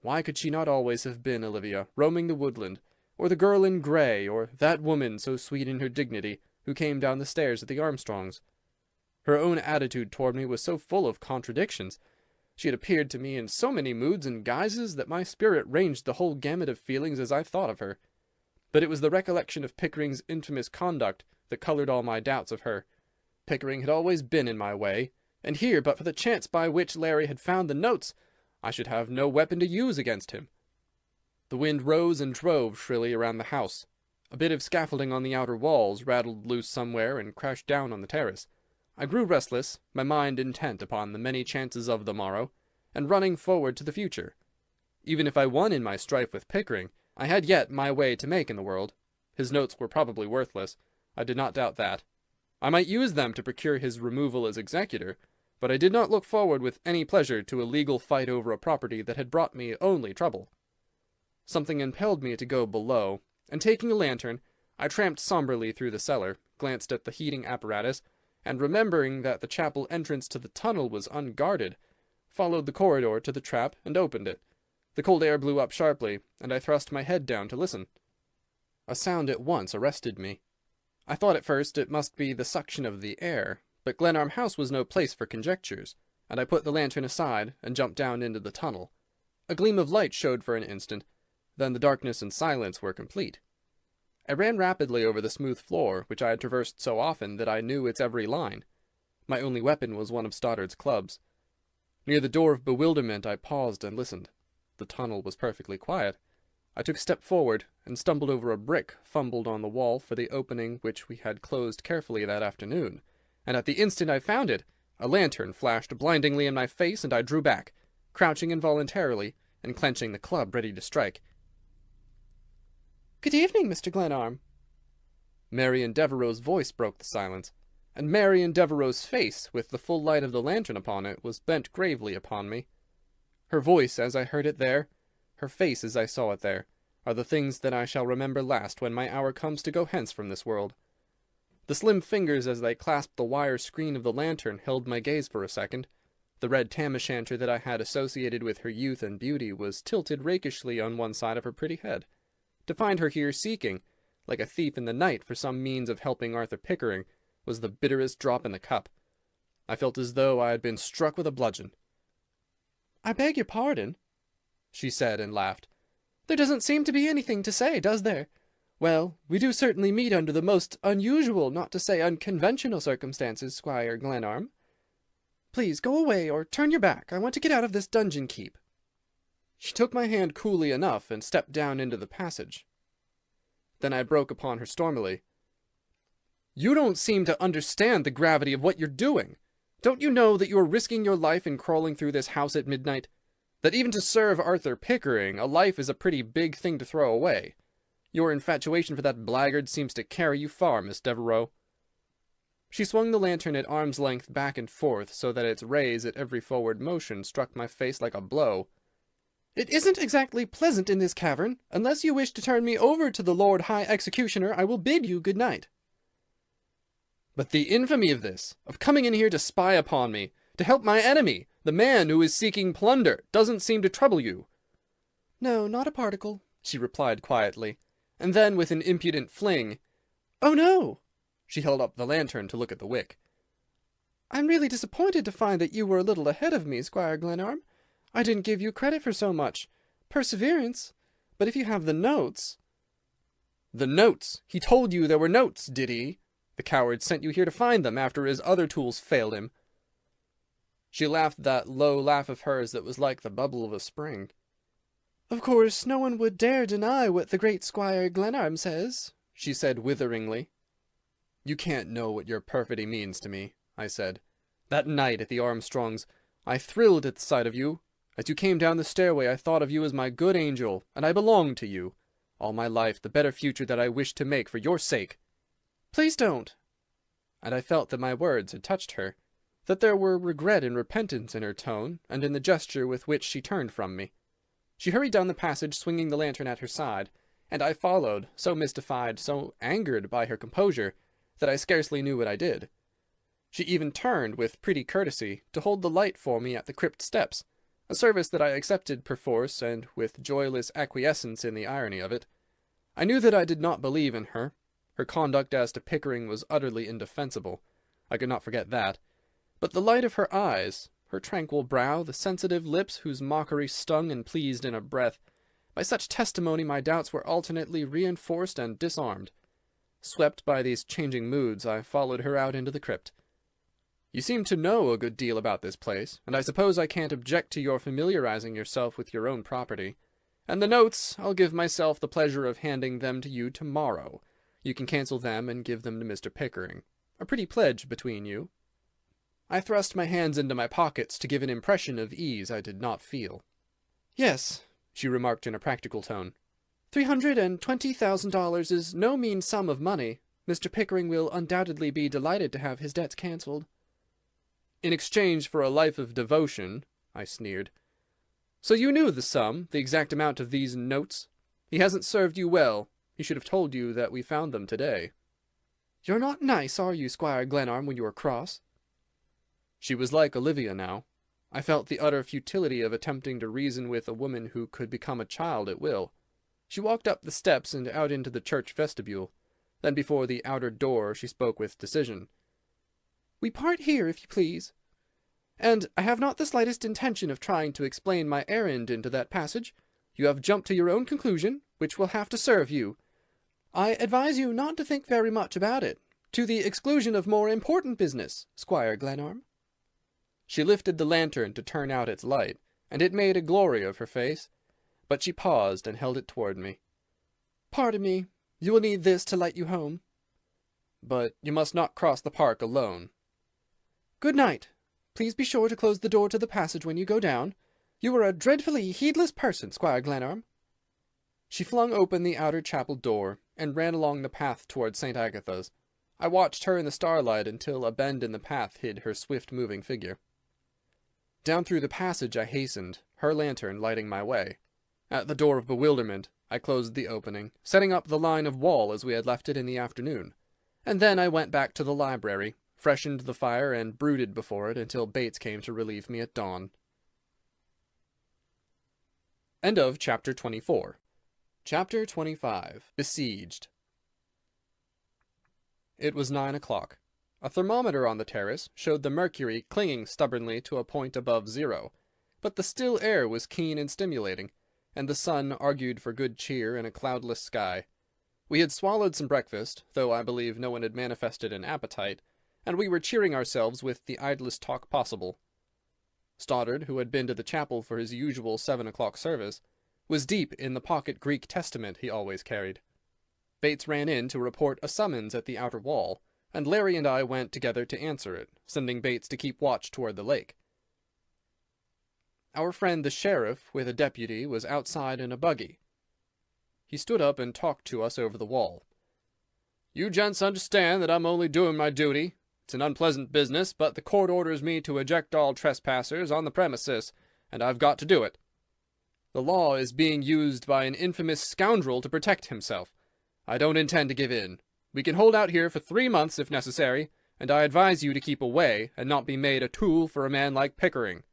Why could she not always have been Olivia, roaming the woodland, or the girl in grey, or that woman so sweet in her dignity, who came down the stairs at the Armstrongs'? Her own attitude toward me was so full of contradictions. She had appeared to me in so many moods and guises that my spirit ranged the whole gamut of feelings as I thought of her. But it was the recollection of Pickering's infamous conduct that coloured all my doubts of her. Pickering had always been in my way, and here, but for the chance by which Larry had found the notes, I should have no weapon to use against him. The wind rose and drove shrilly around the house. A bit of scaffolding on the outer walls rattled loose somewhere and crashed down on the terrace. I grew restless, my mind intent upon the many chances of the morrow, and running forward to the future. Even if I won in my strife with Pickering, I had yet my way to make in the world. His notes were probably worthless. I did not doubt that. I might use them to procure his removal as executor, but I did not look forward with any pleasure to a legal fight over a property that had brought me only trouble. Something impelled me to go below, and taking a lantern, I tramped sombrely through the cellar, glanced at the heating apparatus, and remembering that the chapel entrance to the tunnel was unguarded, followed the corridor to the trap and opened it. The cold air blew up sharply, and I thrust my head down to listen. A sound at once arrested me. I thought at first it must be the suction of the air, but Glenarm House was no place for conjectures, and I put the lantern aside and jumped down into the tunnel. A gleam of light showed for an instant, then the darkness and silence were complete. I ran rapidly over the smooth floor, which I had traversed so often that I knew its every line. My only weapon was one of Stoddard's clubs. Near the door of bewilderment I paused and listened. The tunnel was perfectly quiet. I took a step forward, and stumbled over a brick, fumbled on the wall for the opening which we had closed carefully that afternoon, and at the instant I found it, a lantern flashed blindingly in my face, and I drew back, crouching involuntarily, and clenching the club ready to strike. "Good evening, Mr. Glenarm." Marian Devereux's voice broke the silence, and Marian Devereux's face, with the full light of the lantern upon it, was bent gravely upon me. Her voice as I heard it there, her face as I saw it there, are the things that I shall remember last when my hour comes to go hence from this world. The slim fingers as they clasped the wire screen of the lantern held my gaze for a second. The red tam-o'-shanter that I had associated with her youth and beauty was tilted rakishly on one side of her pretty head. To find her here seeking, like a thief in the night, for some means of helping Arthur Pickering, was the bitterest drop in the cup. I felt as though I had been struck with a bludgeon. "I beg your pardon," she said, and laughed. "There doesn't seem to be anything to say, does there? Well, we do certainly meet under the most unusual, not to say unconventional circumstances, Squire Glenarm. Please go away, or turn your back. I want to get out of this dungeon keep." She took my hand coolly enough, and stepped down into the passage. Then I broke upon her stormily. "You don't seem to understand the gravity of what you're doing. Don't you know that you are risking your life in crawling through this house at midnight? That even to serve Arthur Pickering, a life is a pretty big thing to throw away. Your infatuation for that blackguard seems to carry you far, Miss Devereux." She swung the lantern at arm's length back and forth, so that its rays at every forward motion struck my face like a blow. "It isn't exactly pleasant in this cavern. Unless you wish to turn me over to the Lord High Executioner, I will bid you good night." "But the infamy of this, of coming in here to spy upon me, to help my enemy, the man who is seeking plunder, doesn't seem to trouble you." "No, not a particle," she replied quietly, and then with an impudent fling, "Oh, no!" She held up the lantern to look at the wick. "I'm really disappointed to find that you were a little ahead of me, Squire Glenarm. I didn't give you credit for so much perseverance. But if you have the notes—" "The notes! He told you there were notes, did he? The coward sent you here to find them, after his other tools failed him." She laughed that low laugh of hers that was like the bubble of a spring. "Of course, no one would dare deny what the great Squire Glenarm says," she said witheringly. "You can't know what your perfidy means to me," I said. "That night at the Armstrongs', I thrilled at the sight of you. As you came down the stairway I thought of you as my good angel, and I belonged to you. All my life the better future that I wished to make for your sake." "Please don't." And I felt that my words had touched her, that there were regret and repentance in her tone, and in the gesture with which she turned from me. She hurried down the passage, swinging the lantern at her side, and I followed, so mystified, so angered by her composure, that I scarcely knew what I did. She even turned, with pretty courtesy, to hold the light for me at the crypt steps. a service that I accepted perforce and with joyless acquiescence in the irony of it. I knew that I did not believe in her. Her conduct as to Pickering was utterly indefensible. I could not forget that. But the light of her eyes, her tranquil brow, the sensitive lips whose mockery stung and pleased in a breath, by such testimony my doubts were alternately reinforced and disarmed. Swept by these changing moods, I followed her out into the crypt. You seem to know a good deal about this place, and I suppose I can't object to your familiarizing yourself with your own property. And the notes, I'll give myself the pleasure of handing them to you tomorrow. You can cancel them and give them to Mr. Pickering. A pretty pledge between you. I thrust my hands into my pockets to give an impression of ease I did not feel. Yes, she remarked in a practical tone. $320,000 is no mean sum of money. Mr. Pickering will undoubtedly be delighted to have his debts cancelled. In exchange for a life of devotion, I sneered. So you knew the sum, the exact amount of these notes? He hasn't served you well. He should have told you that we found them today. You're not nice, are you, Squire Glenarm, when you are cross? She was like Olivia now. I felt the utter futility of attempting to reason with a woman who could become a child at will. She walked up the steps and out into the church vestibule. Then before the outer door she spoke with decision. We part here, if you please. And I have not the slightest intention of trying to explain my errand into that passage. You have jumped to your own conclusion, which will have to serve you. I advise you not to think very much about it, to the exclusion of more important business, Squire Glenarm. She lifted the lantern to turn out its light, and it made a glory of her face, but she paused and held it toward me. Pardon me, you will need this to light you home. But you must not cross the park alone. Good night. Please be sure to close the door to the passage when you go down. You are a dreadfully heedless person, Squire Glenarm. She flung open the outer chapel door, and ran along the path toward St. Agatha's. I watched her in the starlight until a bend in the path hid her swift-moving figure. Down through the passage I hastened, her lantern lighting my way. At the door of bewilderment, I closed the opening, setting up the line of wall as we had left it in the afternoon. And then I went back to the library, freshened the fire, and brooded before it until Bates came to relieve me at dawn. End of Chapter 24. Chapter 25. Besieged. It was 9 o'clock. A thermometer on the terrace showed the mercury clinging stubbornly to a point above zero, but the still air was keen and stimulating, and the sun argued for good cheer in a cloudless sky. We had swallowed some breakfast, though I believe no one had manifested an appetite, and we were cheering ourselves with the idlest talk possible. Stoddard, who had been to the chapel for his usual 7 o'clock service, was deep in the pocket Greek Testament he always carried. Bates ran in to report a summons at the outer wall, and Larry and I went together to answer it, sending Bates to keep watch toward the lake. Our friend the sheriff, with a deputy, was outside in a buggy. He stood up and talked to us over the wall. "You gents understand that I'm only doing my duty. It's an unpleasant business, but the court orders me to eject all trespassers on the premises, and I've got to do it. The law is being used by an infamous scoundrel to protect himself. I don't intend to give in. We can hold out here for 3 months if necessary, and I advise you to keep away and not be made a tool for a man like Pickering."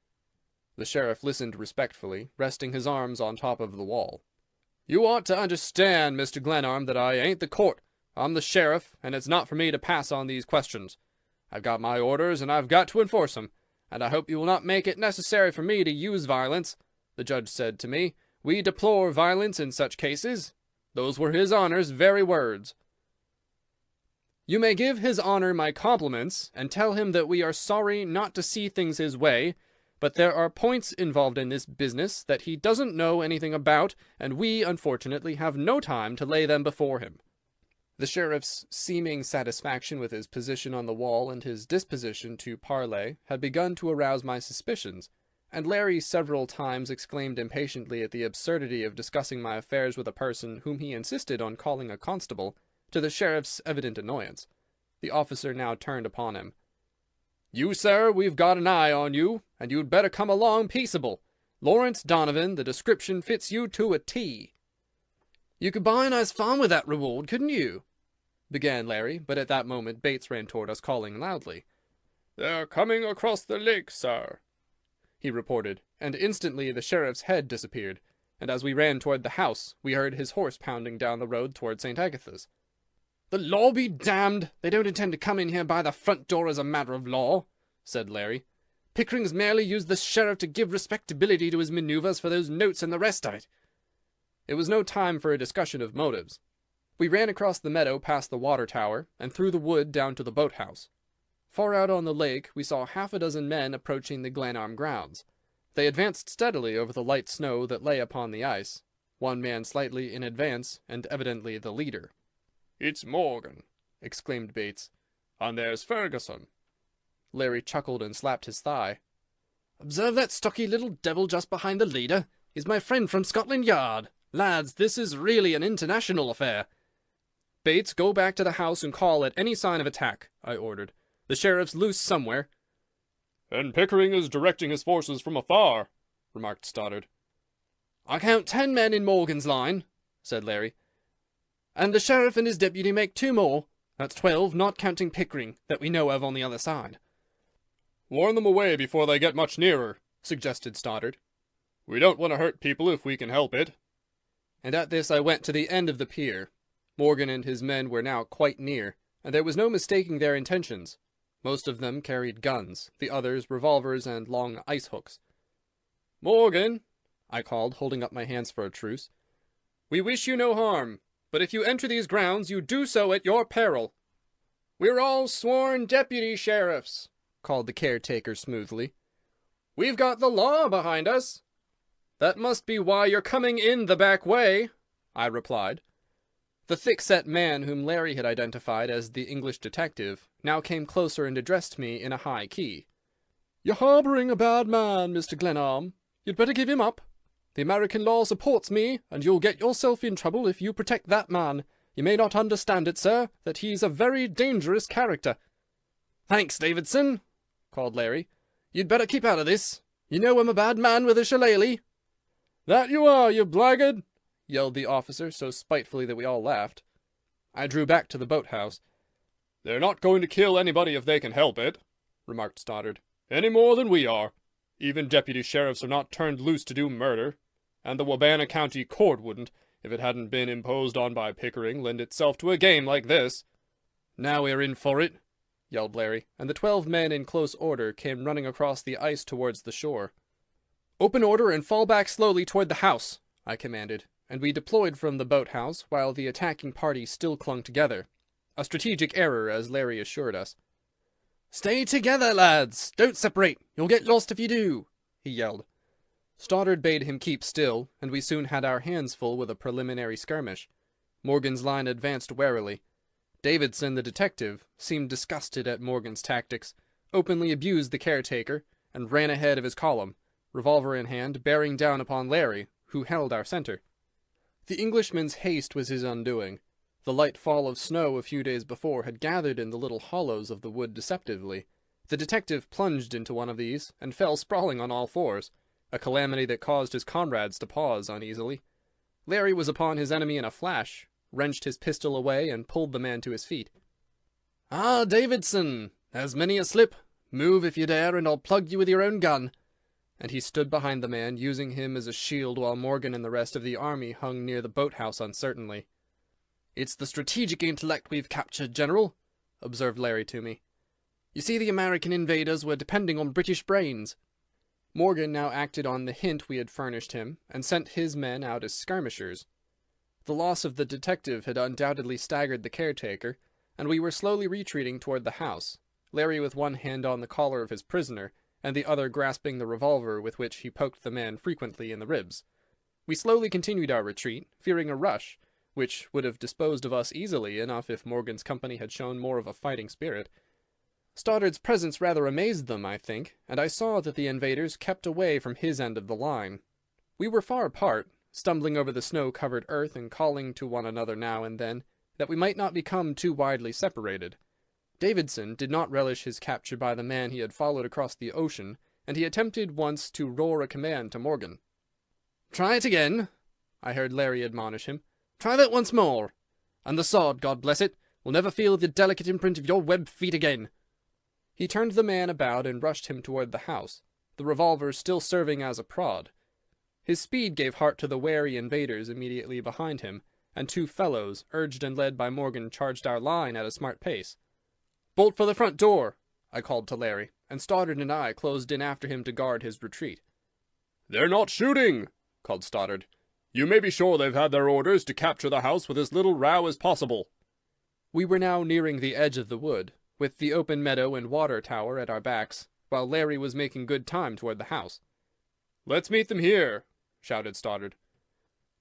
The sheriff listened respectfully, resting his arms on top of the wall. "You ought to understand, Mr. Glenarm, that I ain't the court. I'm the sheriff, and it's not for me to pass on these questions. I've got my orders, and I've got to enforce 'em, and I hope you will not make it necessary for me to use violence. The judge said to me, 'We deplore violence in such cases.' Those were his honor's very words." "You may give his honor my compliments, and tell him that we are sorry not to see things his way, but there are points involved in this business that he doesn't know anything about, and we, unfortunately, have no time to lay them before him." The sheriff's seeming satisfaction with his position on the wall and his disposition to parley had begun to arouse my suspicions, and Larry several times exclaimed impatiently at the absurdity of discussing my affairs with a person whom he insisted on calling a constable, to the sheriff's evident annoyance. The officer now turned upon him. "You, sir, we've got an eye on you, and you'd better come along peaceable. Lawrence Donovan, the description fits you to a T." "You could buy a nice farm with that reward, couldn't you?" began Larry, but at that moment Bates ran toward us, calling loudly, "They're coming across the lake, sir." he reported, and instantly the sheriff's head disappeared, and as we ran toward the house, we heard his horse pounding down the road toward St. Agatha's. "The law be damned! They don't intend to come in here by the front door as a matter of law," said Larry. "Pickering's merely used the sheriff to give respectability to his manoeuvres for those notes and the rest of it." It was no time for a discussion of motives. We ran across the meadow past the water tower, and through the wood down to the boathouse. Far out on the lake we saw half a dozen men approaching the Glenarm grounds. They advanced steadily over the light snow that lay upon the ice, one man slightly in advance, and evidently the leader. "It's Morgan," exclaimed Bates. "And there's Ferguson." Larry chuckled and slapped his thigh. "Observe that stocky little devil just behind the leader? He's my friend from Scotland Yard. Lads, this is really an international affair." "Bates, go back to the house and call at any sign of attack," I ordered. "The sheriff's loose somewhere." "And Pickering is directing his forces from afar," remarked Stoddard. "I count 10 men in Morgan's line," said Larry. "And the sheriff and his deputy make 2 more. That's 12, not counting Pickering, that we know of on the other side." "Warn them away before they get much nearer," suggested Stoddard. "We don't want to hurt people if we can help it." And at this I went to the end of the pier. Morgan and his men were now quite near, and there was no mistaking their intentions. Most of them carried guns, the others revolvers and long ice hooks. "Morgan," I called, holding up my hands for a truce, "we wish you no harm, but if you enter these grounds, you do so at your peril." "We're all sworn deputy sheriffs," called the caretaker smoothly. "We've got the law behind us." "That must be why you're coming in the back way," I replied. The thick-set man whom Larry had identified as the English detective now came closer and addressed me in a high key. "You're harbouring a bad man, Mr. Glenarm. You'd better give him up. The American law supports me, and you'll get yourself in trouble if you protect that man. You may not understand it, sir, that he's a very dangerous character." "Thanks, Davidson," called Larry. "You'd better keep out of this. You know I'm a bad man with a shillelagh." "That you are, you blackguard!" yelled the officer so spitefully that we all laughed. I drew back to the boathouse. "They're not going to kill anybody if they can help it," remarked Stoddard, "any more than we are. Even deputy sheriffs are not turned loose to do murder, and the Wabana County Court wouldn't, if it hadn't been imposed on by Pickering, lend itself to a game like this." "Now we're in for it," yelled Larry, and the 12 men in close order came running across the ice towards the shore. "Open order and fall back slowly toward the house," I commanded, and we deployed from the boathouse while the attacking party still clung together. A strategic error, as Larry assured us. "Stay together, lads! Don't separate! You'll get lost if you do!" he yelled. Stoddard bade him keep still, and we soon had our hands full with a preliminary skirmish. Morgan's line advanced warily. Davidson, the detective, seemed disgusted at Morgan's tactics, openly abused the caretaker, and ran ahead of his column, revolver in hand, bearing down upon Larry, who held our center. The Englishman's haste was his undoing. The light fall of snow a few days before had gathered in the little hollows of the wood deceptively. The detective plunged into one of these, and fell sprawling on all fours, a calamity that caused his comrades to pause uneasily. Larry was upon his enemy in a flash, wrenched his pistol away, and pulled the man to his feet. "Ah, Davidson, there's many a slip. Move if you dare, and I'll plug you with your own gun." And he stood behind the man, using him as a shield while Morgan and the rest of the army hung near the boathouse uncertainly. "It's the strategic intellect we've captured, General," observed Larry to me. "You see, the American invaders were depending on British brains." Morgan now acted on the hint we had furnished him, and sent his men out as skirmishers. The loss of the detective had undoubtedly staggered the caretaker, and we were slowly retreating toward the house, Larry with one hand on the collar of his prisoner, and the other grasping the revolver with which he poked the man frequently in the ribs. We slowly continued our retreat, fearing a rush, which would have disposed of us easily enough if Morgan's company had shown more of a fighting spirit. Stoddard's presence rather amazed them, I think, and I saw that the invaders kept away from his end of the line. We were far apart, stumbling over the snow-covered earth and calling to one another now and then, that we might not become too widely separated. Davidson did not relish his capture by the man he had followed across the ocean, and he attempted once to roar a command to Morgan. "Try it again," I heard Larry admonish him. "Try that once more. And the sword, God bless it, will never feel the delicate imprint of your webbed feet again." He turned the man about and rushed him toward the house. the revolver still serving as a prod. His speed gave heart to the wary invaders immediately behind him, and 2 fellows, urged and led by Morgan, charged our line at a smart pace. "Bolt for the front door!" I called to Larry, and Stoddard and I closed in after him to guard his retreat. "They're not shooting!" called Stoddard. "You may be sure they've had their orders to capture the house with as little row as possible." We were now nearing the edge of the wood, with the open meadow and water tower at our backs, while Larry was making good time toward the house. "Let's meet them here!" shouted Stoddard.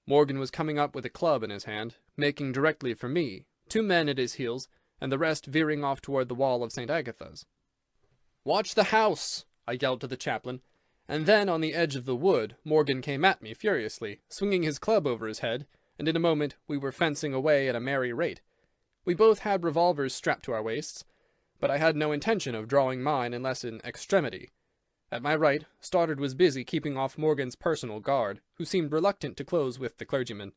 Morgan was coming up with a club in his hand, making directly for me, 2 men at his heels, and the rest veering off toward the wall of St. Agatha's. "Watch the house!" I yelled to the chaplain, and then on the edge of the wood Morgan came at me furiously, swinging his club over his head, and in a moment we were fencing away at a merry rate. We both had revolvers strapped to our waists, but I had no intention of drawing mine unless in extremity. At my right, Stoddard was busy keeping off Morgan's personal guard, who seemed reluctant to close with the clergyman.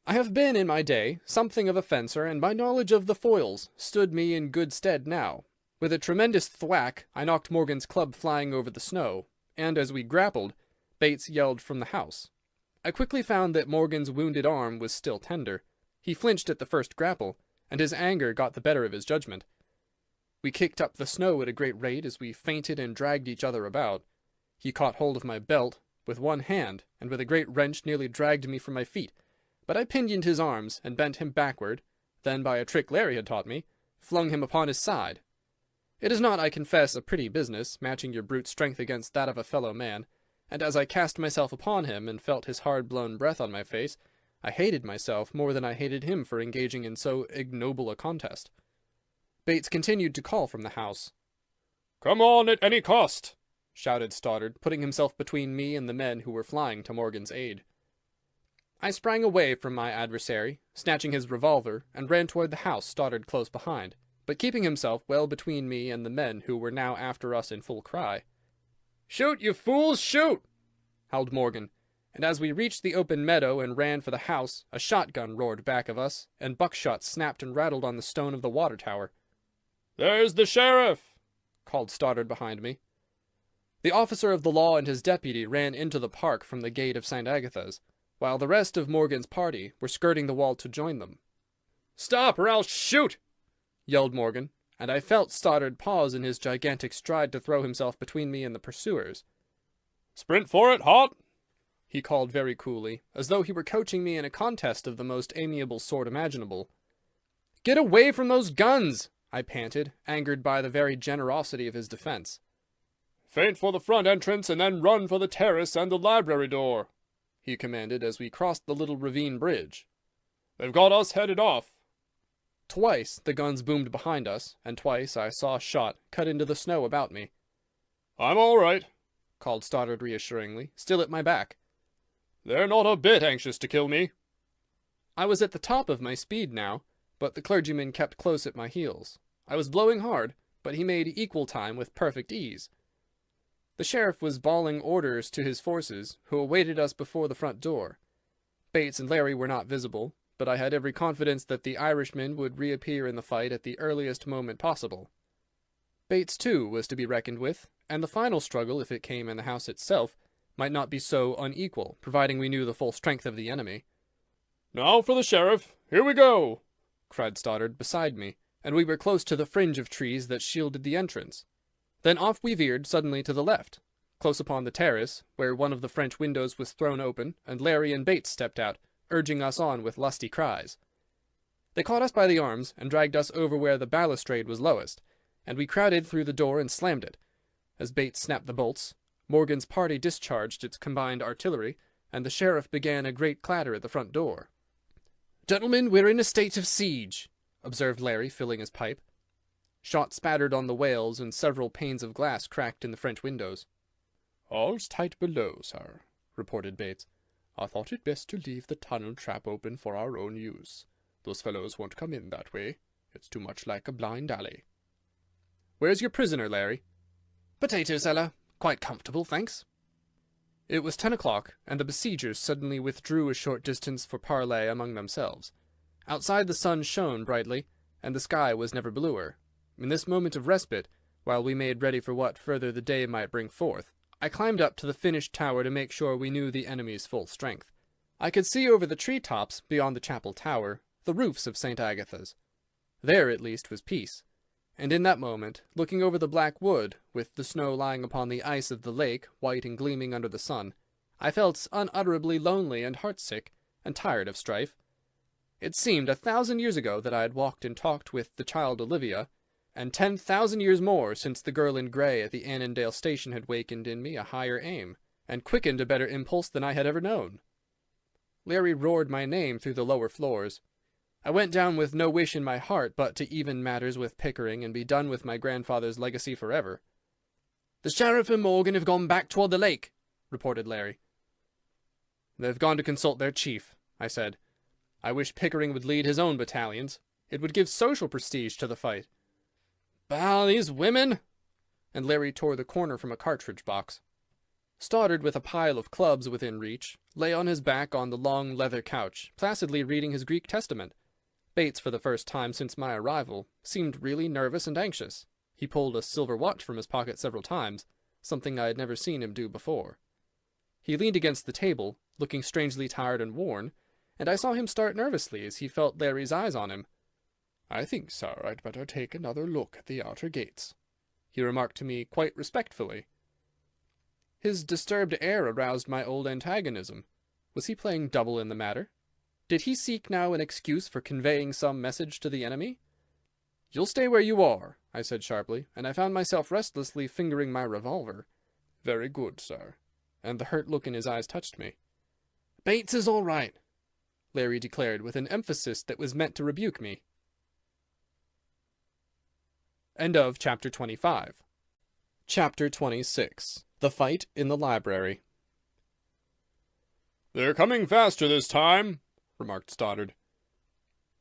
I have been, in my day, something of a fencer, and my knowledge of the foils stood me in good stead now. With a tremendous thwack, I knocked Morgan's club flying over the snow, and as we grappled, Bates yelled from the house. I quickly found that Morgan's wounded arm was still tender. He flinched at the first grapple, and his anger got the better of his judgment. We kicked up the snow at a great rate as we feinted and dragged each other about. He caught hold of my belt with one hand, and with a great wrench nearly dragged me from my feet, but I pinioned his arms and bent him backward, then by a trick Larry had taught me, flung him upon his side. It is not, I confess, a pretty business, matching your brute strength against that of a fellow man, and as I cast myself upon him and felt his hard-blown breath on my face, I hated myself more than I hated him for engaging in so ignoble a contest. Bates continued to call from the house. "Come on at any cost!" shouted Stoddard, putting himself between me and the men who were flying to Morgan's aid. I sprang away from my adversary, snatching his revolver, and ran toward the house, Stoddard close behind, but keeping himself well between me and the men who were now after us in full cry. "Shoot, you fools, shoot!" howled Morgan, and as we reached the open meadow and ran for the house, a shotgun roared back of us, and buckshot snapped and rattled on the stone of the water tower. "There's the sheriff!" called Stoddard behind me. The officer of the law and his deputy ran into the park from the gate of St. Agatha's, while the rest of Morgan's party were skirting the wall to join them. "Stop, or I'll shoot!" yelled Morgan, and I felt Stoddard pause in his gigantic stride to throw himself between me and the pursuers. "Sprint for it, hot!" he called very coolly, as though he were coaching me in a contest of the most amiable sort imaginable. "Get away from those guns!" I panted, angered by the very generosity of his defense. "Feint for the front entrance and then run for the terrace and the library door," he commanded as we crossed the little ravine bridge. "They've got us headed off." Twice the guns boomed behind us, and twice I saw a shot cut into the snow about me. "I'm all right," called Stoddard reassuringly, still at my back. "They're not a bit anxious to kill me." I was at the top of my speed now, but the clergyman kept close at my heels. I was blowing hard, but he made equal time with perfect ease. The sheriff was bawling orders to his forces, who awaited us before the front door. Bates and Larry were not visible, but I had every confidence that the Irishman would reappear in the fight at the earliest moment possible. Bates, too, was to be reckoned with, and the final struggle, if it came in the house itself, might not be so unequal, providing we knew the full strength of the enemy. "Now for the sheriff! Here we go!" cried Stoddard beside me, and we were close to the fringe of trees that shielded the entrance. Then off we veered suddenly to the left, close upon the terrace, where one of the French windows was thrown open, and Larry and Bates stepped out, urging us on with lusty cries. They caught us by the arms and dragged us over where the balustrade was lowest, and we crowded through the door and slammed it. As Bates snapped the bolts, Morgan's party discharged its combined artillery, and the sheriff began a great clatter at the front door. "Gentlemen, we're in a state of siege," observed Larry, filling his pipe. Shot spattered on the wails, and several panes of glass cracked in the French windows. "All's tight below, sir," reported Bates. "I thought it best to leave the tunnel trap open for our own use. Those fellows won't come in that way. It's too much like a blind alley." "Where's your prisoner, Larry?" "Potato cellar. Quite comfortable, thanks." It was 10 o'clock, and the besiegers suddenly withdrew a short distance for parley among themselves. Outside the sun shone brightly, and the sky was never bluer. In this moment of respite, while we made ready for what further the day might bring forth, I climbed up to the finished tower to make sure we knew the enemy's full strength. I could see over the tree-tops, beyond the chapel tower, the roofs of St. Agatha's. There, at least, was peace. And in that moment, looking over the black wood, with the snow lying upon the ice of the lake, white and gleaming under the sun, I felt unutterably lonely and heartsick, and tired of strife. It seemed 1,000 years ago that I had walked and talked with the child Olivia, and 10,000 years more since the girl in grey at the Annandale station had wakened in me a higher aim, and quickened a better impulse than I had ever known. Larry roared my name through the lower floors. I went down with no wish in my heart but to even matters with Pickering and be done with my grandfather's legacy forever. "The sheriff and Morgan have gone back toward the lake," reported Larry. "They've gone to consult their chief," I said. "I wish Pickering would lead his own battalions. It would give social prestige to the fight." "Bah, these women!" And Larry tore the corner from a cartridge box. Stoddard, with a pile of clubs within reach, lay on his back on the long leather couch, placidly reading his Greek Testament. Bates, for the first time since my arrival, seemed really nervous and anxious. He pulled a silver watch from his pocket several times, something I had never seen him do before. He leaned against the table, looking strangely tired and worn, and I saw him start nervously as he felt Larry's eyes on him. "I think, sir, I'd better take another look at the outer gates," he remarked to me quite respectfully. His disturbed air aroused my old antagonism. Was he playing double in the matter? Did he seek now an excuse for conveying some message to the enemy? "You'll stay where you are," I said sharply, and I found myself restlessly fingering my revolver. "Very good, sir," and the hurt look in his eyes touched me. "Bates is all right," Larry declared with an emphasis that was meant to rebuke me. End of Chapter 25. Chapter 26. The Fight in the Library. "They're coming faster this time," remarked Stoddard.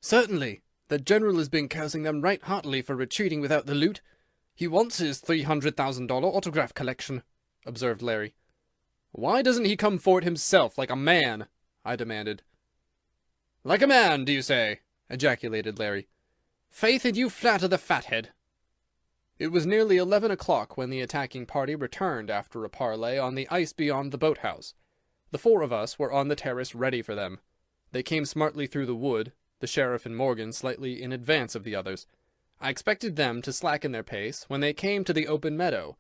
"Certainly. The General has been cursing them right heartily for retreating without the loot. He wants his $300,000 autograph collection," observed Larry. "Why doesn't he come for it himself, like a man?" I demanded. "Like a man, do you say?" ejaculated Larry. "Faith, and you flatter the fathead." It was nearly 11 o'clock when the attacking party returned after a parley on the ice beyond the boathouse. The 4 of us were on the terrace ready for them. They came smartly through the wood, the sheriff and Morgan slightly in advance of the others. I expected them to slacken their pace when they came to the open meadow,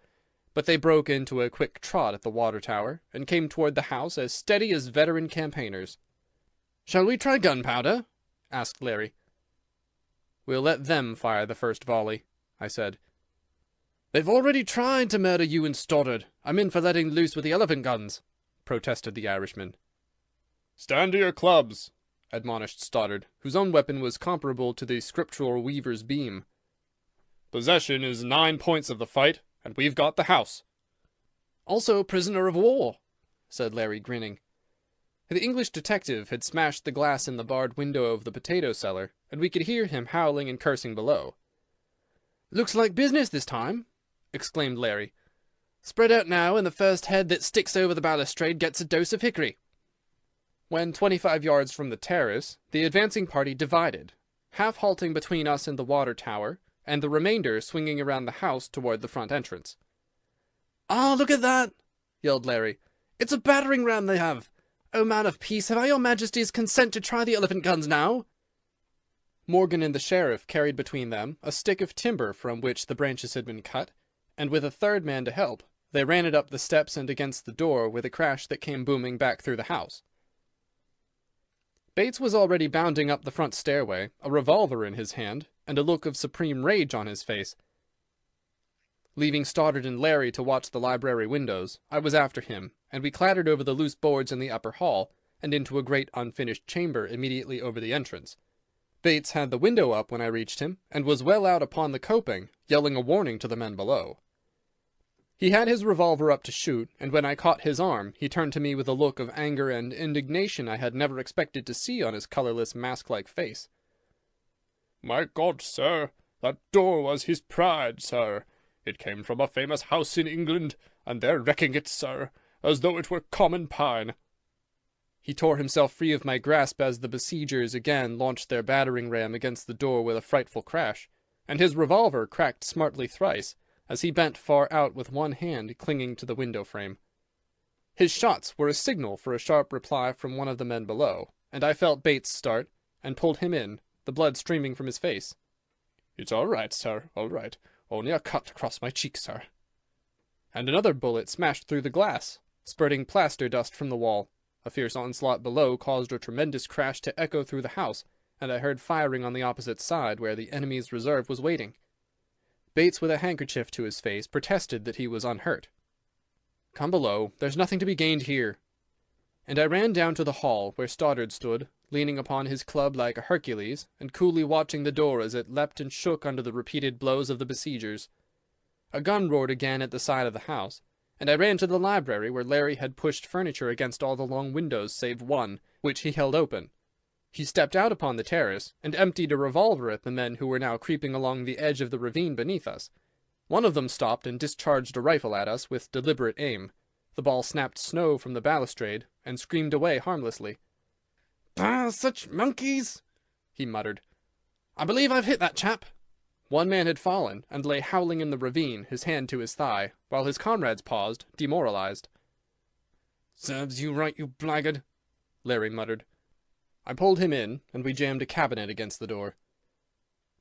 but they broke into a quick trot at the water tower, and came toward the house as steady as veteran campaigners. "Shall we try gunpowder?" asked Larry. "We'll let them fire the first volley," I said. "They've already tried to murder you and Stoddard. I'm in for letting loose with the elephant guns," protested the Irishman. "Stand to your clubs," admonished Stoddard, whose own weapon was comparable to the scriptural weaver's beam. "Possession is 9 points of the fight, and we've got the house." "Also prisoner of war," said Larry, grinning. The English detective had smashed the glass in the barred window of the potato cellar, and we could hear him howling and cursing below. "Looks like business this time," exclaimed Larry. "Spread out now, and the first head that sticks over the balustrade gets a dose of hickory." When 25 yards from the terrace, the advancing party divided, half halting between us and the water tower, and the remainder swinging around the house toward the front entrance. "Ah, look at that!" yelled Larry. "It's a battering ram they have! Oh, man of peace, have I your majesty's consent to try the elephant guns now?" Morgan and the sheriff carried between them a stick of timber from which the branches had been cut, and with a third man to help, they ran it up the steps and against the door with a crash that came booming back through the house. Bates was already bounding up the front stairway, a revolver in his hand, and a look of supreme rage on his face. Leaving Stoddard and Larry to watch the library windows, I was after him, and we clattered over the loose boards in the upper hall, and into a great unfinished chamber immediately over the entrance. Bates had the window up when I reached him, and was well out upon the coping, yelling a warning to the men below. He had his revolver up to shoot, and when I caught his arm, he turned to me with a look of anger and indignation I had never expected to see on his colourless, mask-like face. "My God, sir, that door was his pride, sir. It came from a famous house in England, and they're wrecking it, sir, as though it were common pine." He tore himself free of my grasp as the besiegers again launched their battering ram against the door with a frightful crash, and his revolver cracked smartly thrice, as he bent far out with one hand clinging to the window frame. His shots were a signal for a sharp reply from one of the men below, and I felt Bates start, and pulled him in, the blood streaming from his face. "It's all right, sir, all right. Only a cut across my cheek, sir." And another bullet smashed through the glass, spurting plaster dust from the wall. A fierce onslaught below caused a tremendous crash to echo through the house, and I heard firing on the opposite side where the enemy's reserve was waiting. Bates, with a handkerchief to his face, protested that he was unhurt. "Come below. There's nothing to be gained here." And I ran down to the hall, where Stoddard stood, leaning upon his club like a Hercules, and coolly watching the door as it leapt and shook under the repeated blows of the besiegers. A gun roared again at the side of the house, and I ran to the library, where Larry had pushed furniture against all the long windows save one, which he held open. He stepped out upon the terrace, and emptied a revolver at the men who were now creeping along the edge of the ravine beneath us. One of them stopped and discharged a rifle at us with deliberate aim. The ball snapped snow from the balustrade, and screamed away harmlessly. "Ah, such monkeys!" he muttered. "I believe I've hit that chap." One man had fallen, and lay howling in the ravine, his hand to his thigh, while his comrades paused, demoralized. "Serves you right, you blackguard," Larry muttered. I pulled him in, and we jammed a cabinet against the door.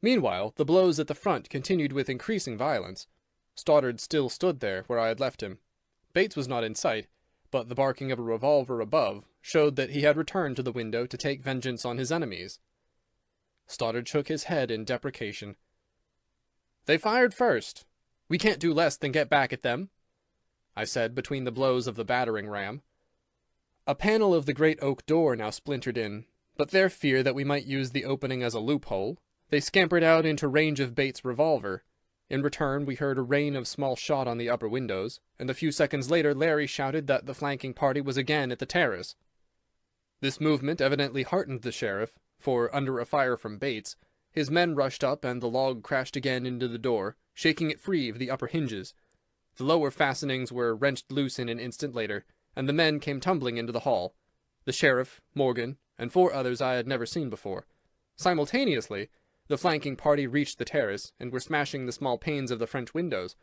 Meanwhile, the blows at the front continued with increasing violence. Stoddard still stood there, where I had left him. Bates was not in sight, but the barking of a revolver above showed that he had returned to the window to take vengeance on his enemies. Stoddard shook his head in deprecation. "They fired first. We can't do less than get back at them," I said between the blows of the battering ram. A panel of the great oak door now splintered in, but their fear that we might use the opening as a loophole, they scampered out into range of Bates' revolver. In return, we heard a rain of small shot on the upper windows, and a few seconds later Larry shouted that the flanking party was again at the terrace. This movement evidently heartened the sheriff, for, under a fire from Bates, his men rushed up and the log crashed again into the door, shaking it free of the upper hinges. The lower fastenings were wrenched loose in an instant later, and the men came tumbling into the hall. The sheriff, Morgan, and 4 others I had never seen before. Simultaneously, the flanking party reached the terrace, and were smashing the small panes of the French windows.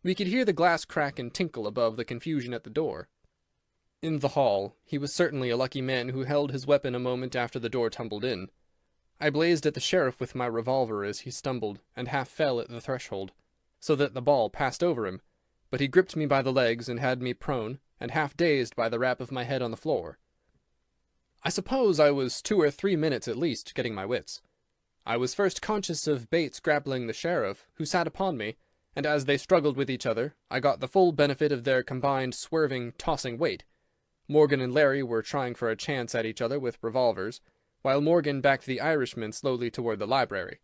We could hear the glass crack and tinkle above the confusion at the door. In the hall, he was certainly a lucky man who held his weapon a moment after the door tumbled in. I blazed at the sheriff with my revolver as he stumbled, and half fell at the threshold, so that the ball passed over him, but he gripped me by the legs and had me prone, and half dazed by the rap of my head on the floor. I suppose I was 2 or 3 minutes at least getting my wits. I was first conscious of Bates grappling the sheriff, who sat upon me, and as they struggled with each other, I got the full benefit of their combined swerving, tossing weight. Morgan and Larry were trying for a chance at each other with revolvers, while Morgan backed the Irishman slowly toward the library.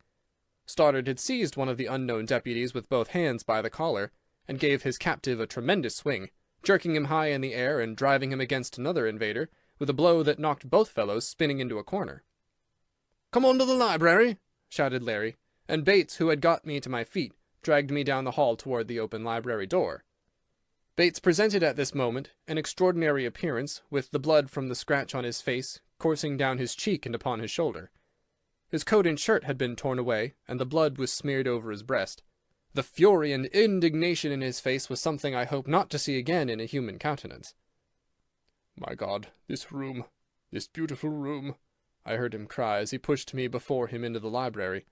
Stoddard had seized one of the unknown deputies with both hands by the collar, and gave his captive a tremendous swing, jerking him high in the air and driving him against another invader, with a blow that knocked both fellows spinning into a corner. "Come on to the library!" shouted Larry, and Bates, who had got me to my feet, dragged me down the hall toward the open library door. Bates presented at this moment an extraordinary appearance, with the blood from the scratch on his face coursing down his cheek and upon his shoulder. His coat and shirt had been torn away, and the blood was smeared over his breast. The fury and indignation in his face was something I hope not to see again in a human countenance. "My God, this room, this beautiful room," I heard him cry as he pushed me before him into the library.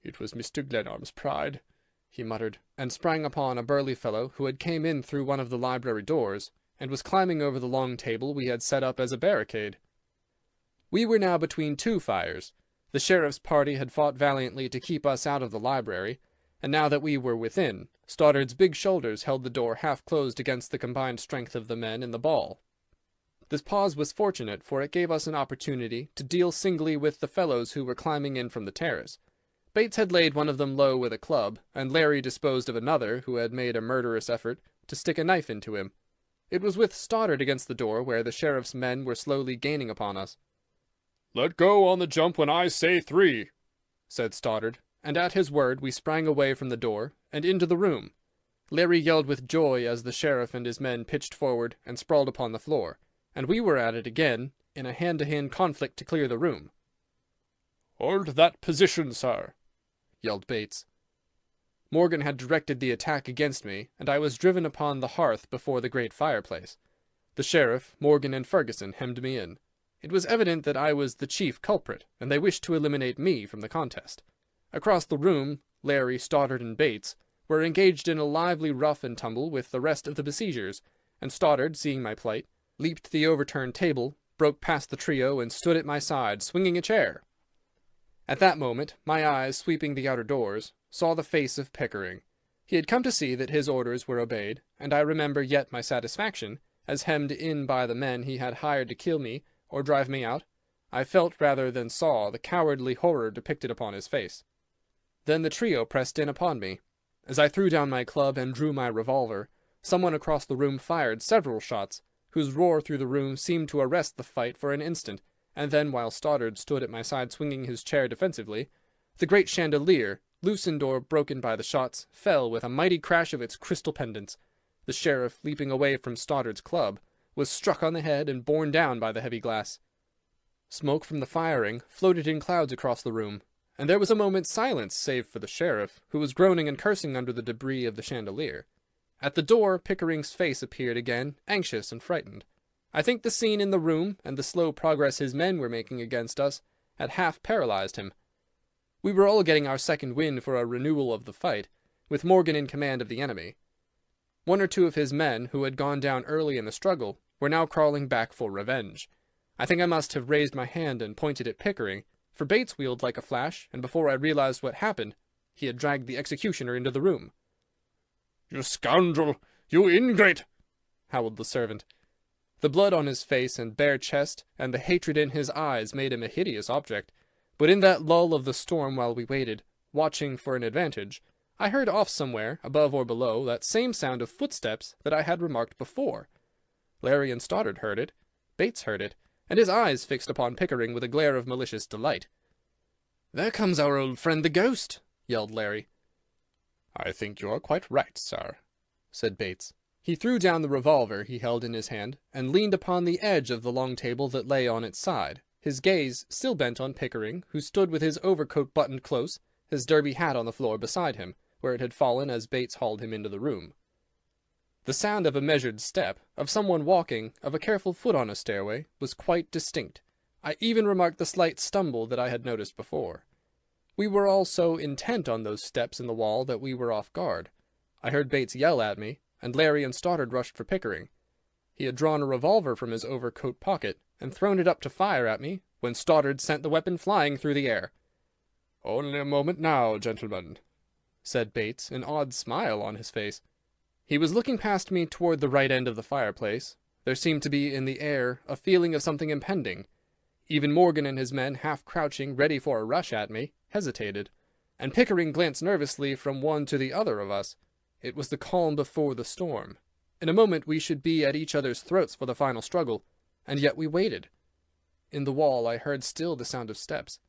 "It was Mr. Glenarm's pride," he muttered, and sprang upon a burly fellow who had came in through one of the library doors, and was climbing over the long table we had set up as a barricade. We were now between 2 fires. The sheriff's party had fought valiantly to keep us out of the library, and now that we were within, Stoddard's big shoulders held the door half closed against the combined strength of the men in the ball. This pause was fortunate, for it gave us an opportunity to deal singly with the fellows who were climbing in from the terrace. Bates had laid one of them low with a club, and Larry disposed of another, who had made a murderous effort to stick a knife into him. It was with Stoddard against the door where the sheriff's men were slowly gaining upon us. "Let go on the jump when I say 3, said Stoddard, and at his word we sprang away from the door and into the room. Larry yelled with joy as the sheriff and his men pitched forward and sprawled upon the floor, and we were at it again in a hand-to-hand conflict to clear the room. "Hold that position, sir," yelled Bates. Morgan had directed the attack against me, and I was driven upon the hearth before the great fireplace. The sheriff, Morgan, and Ferguson hemmed me in. It was evident that I was the chief culprit, and they wished to eliminate me from the contest. Across the room, Larry, Stoddard, and Bates were engaged in a lively rough and tumble with the rest of the besiegers, and Stoddard, seeing my plight, leaped the overturned table, broke past the trio, and stood at my side, swinging a chair. At that moment, my eyes, sweeping the outer doors, saw the face of Pickering. He had come to see that his orders were obeyed, and I remember yet my satisfaction, as hemmed in by the men he had hired to kill me or drive me out, I felt rather than saw the cowardly horror depicted upon his face. Then the trio pressed in upon me. As I threw down my club and drew my revolver, someone across the room fired several shots, whose roar through the room seemed to arrest the fight for an instant, and then, while Stoddard stood at my side swinging his chair defensively, the great chandelier, loosened or broken by the shots, fell with a mighty crash of its crystal pendants. The sheriff, leaping away from Stoddard's club, was struck on the head and borne down by the heavy glass. Smoke from the firing floated in clouds across the room, and there was a moment's silence save for the sheriff, who was groaning and cursing under the debris of the chandelier. At the door Pickering's face appeared again, anxious and frightened. I think the scene in the room, and the slow progress his men were making against us, had half paralyzed him. We were all getting our second wind for a renewal of the fight, with Morgan in command of the enemy. One or two of his men, who had gone down early in the struggle, were now crawling back for revenge. I think I must have raised my hand and pointed at Pickering, for Bates wheeled like a flash, and before I realized what happened, he had dragged the executioner into the room. "You scoundrel! You ingrate!" howled the servant. The blood on his face and bare chest, and the hatred in his eyes made him a hideous object. But in that lull of the storm while we waited, watching for an advantage, I heard off somewhere, above or below, that same sound of footsteps that I had remarked before. Larry and Stoddard heard it, Bates heard it, and his eyes fixed upon Pickering with a glare of malicious delight. "There comes our old friend the ghost!" yelled Larry. "I think you are quite right, sir," said Bates. He threw down the revolver he held in his hand, and leaned upon the edge of the long table that lay on its side, his gaze still bent on Pickering, who stood with his overcoat buttoned close, his derby hat on the floor beside him, where it had fallen as Bates hauled him into the room. The sound of a measured step, of someone walking, of a careful foot on a stairway, was quite distinct. I even remarked the slight stumble that I had noticed before. We were all so intent on those steps in the wall that we were off guard. I heard Bates yell at me, and Larry and Stoddard rushed for Pickering. He had drawn a revolver from his overcoat pocket, and thrown it up to fire at me, when Stoddard sent the weapon flying through the air. "Only a moment now, gentlemen," said Bates, an odd smile on his face. He was looking past me toward the right end of the fireplace. There seemed to be in the air a feeling of something impending. Even Morgan and his men, half crouching, ready for a rush at me, hesitated, and Pickering glanced nervously from one to the other of us. It was the calm before the storm. In a moment we should be at each other's throats for the final struggle, and yet we waited. In the wall I heard still the sound of steps.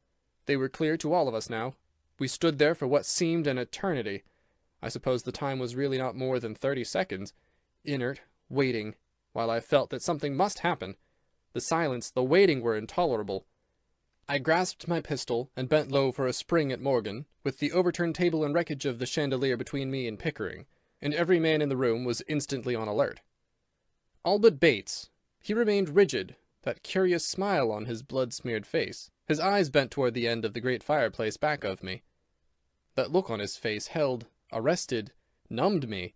They were clear to all of us now. We stood there for what seemed an eternity. I suppose the time was really not more than 30 seconds, inert, waiting, while I felt that something must happen. The silence, the waiting were intolerable. I grasped my pistol and bent low for a spring at Morgan, with the overturned table and wreckage of the chandelier between me and Pickering, and every man in the room was instantly on alert. All but Bates. He remained rigid, that curious smile on his blood-smeared face, his eyes bent toward the end of the great fireplace back of me. That look on his face held, arrested, numbed me.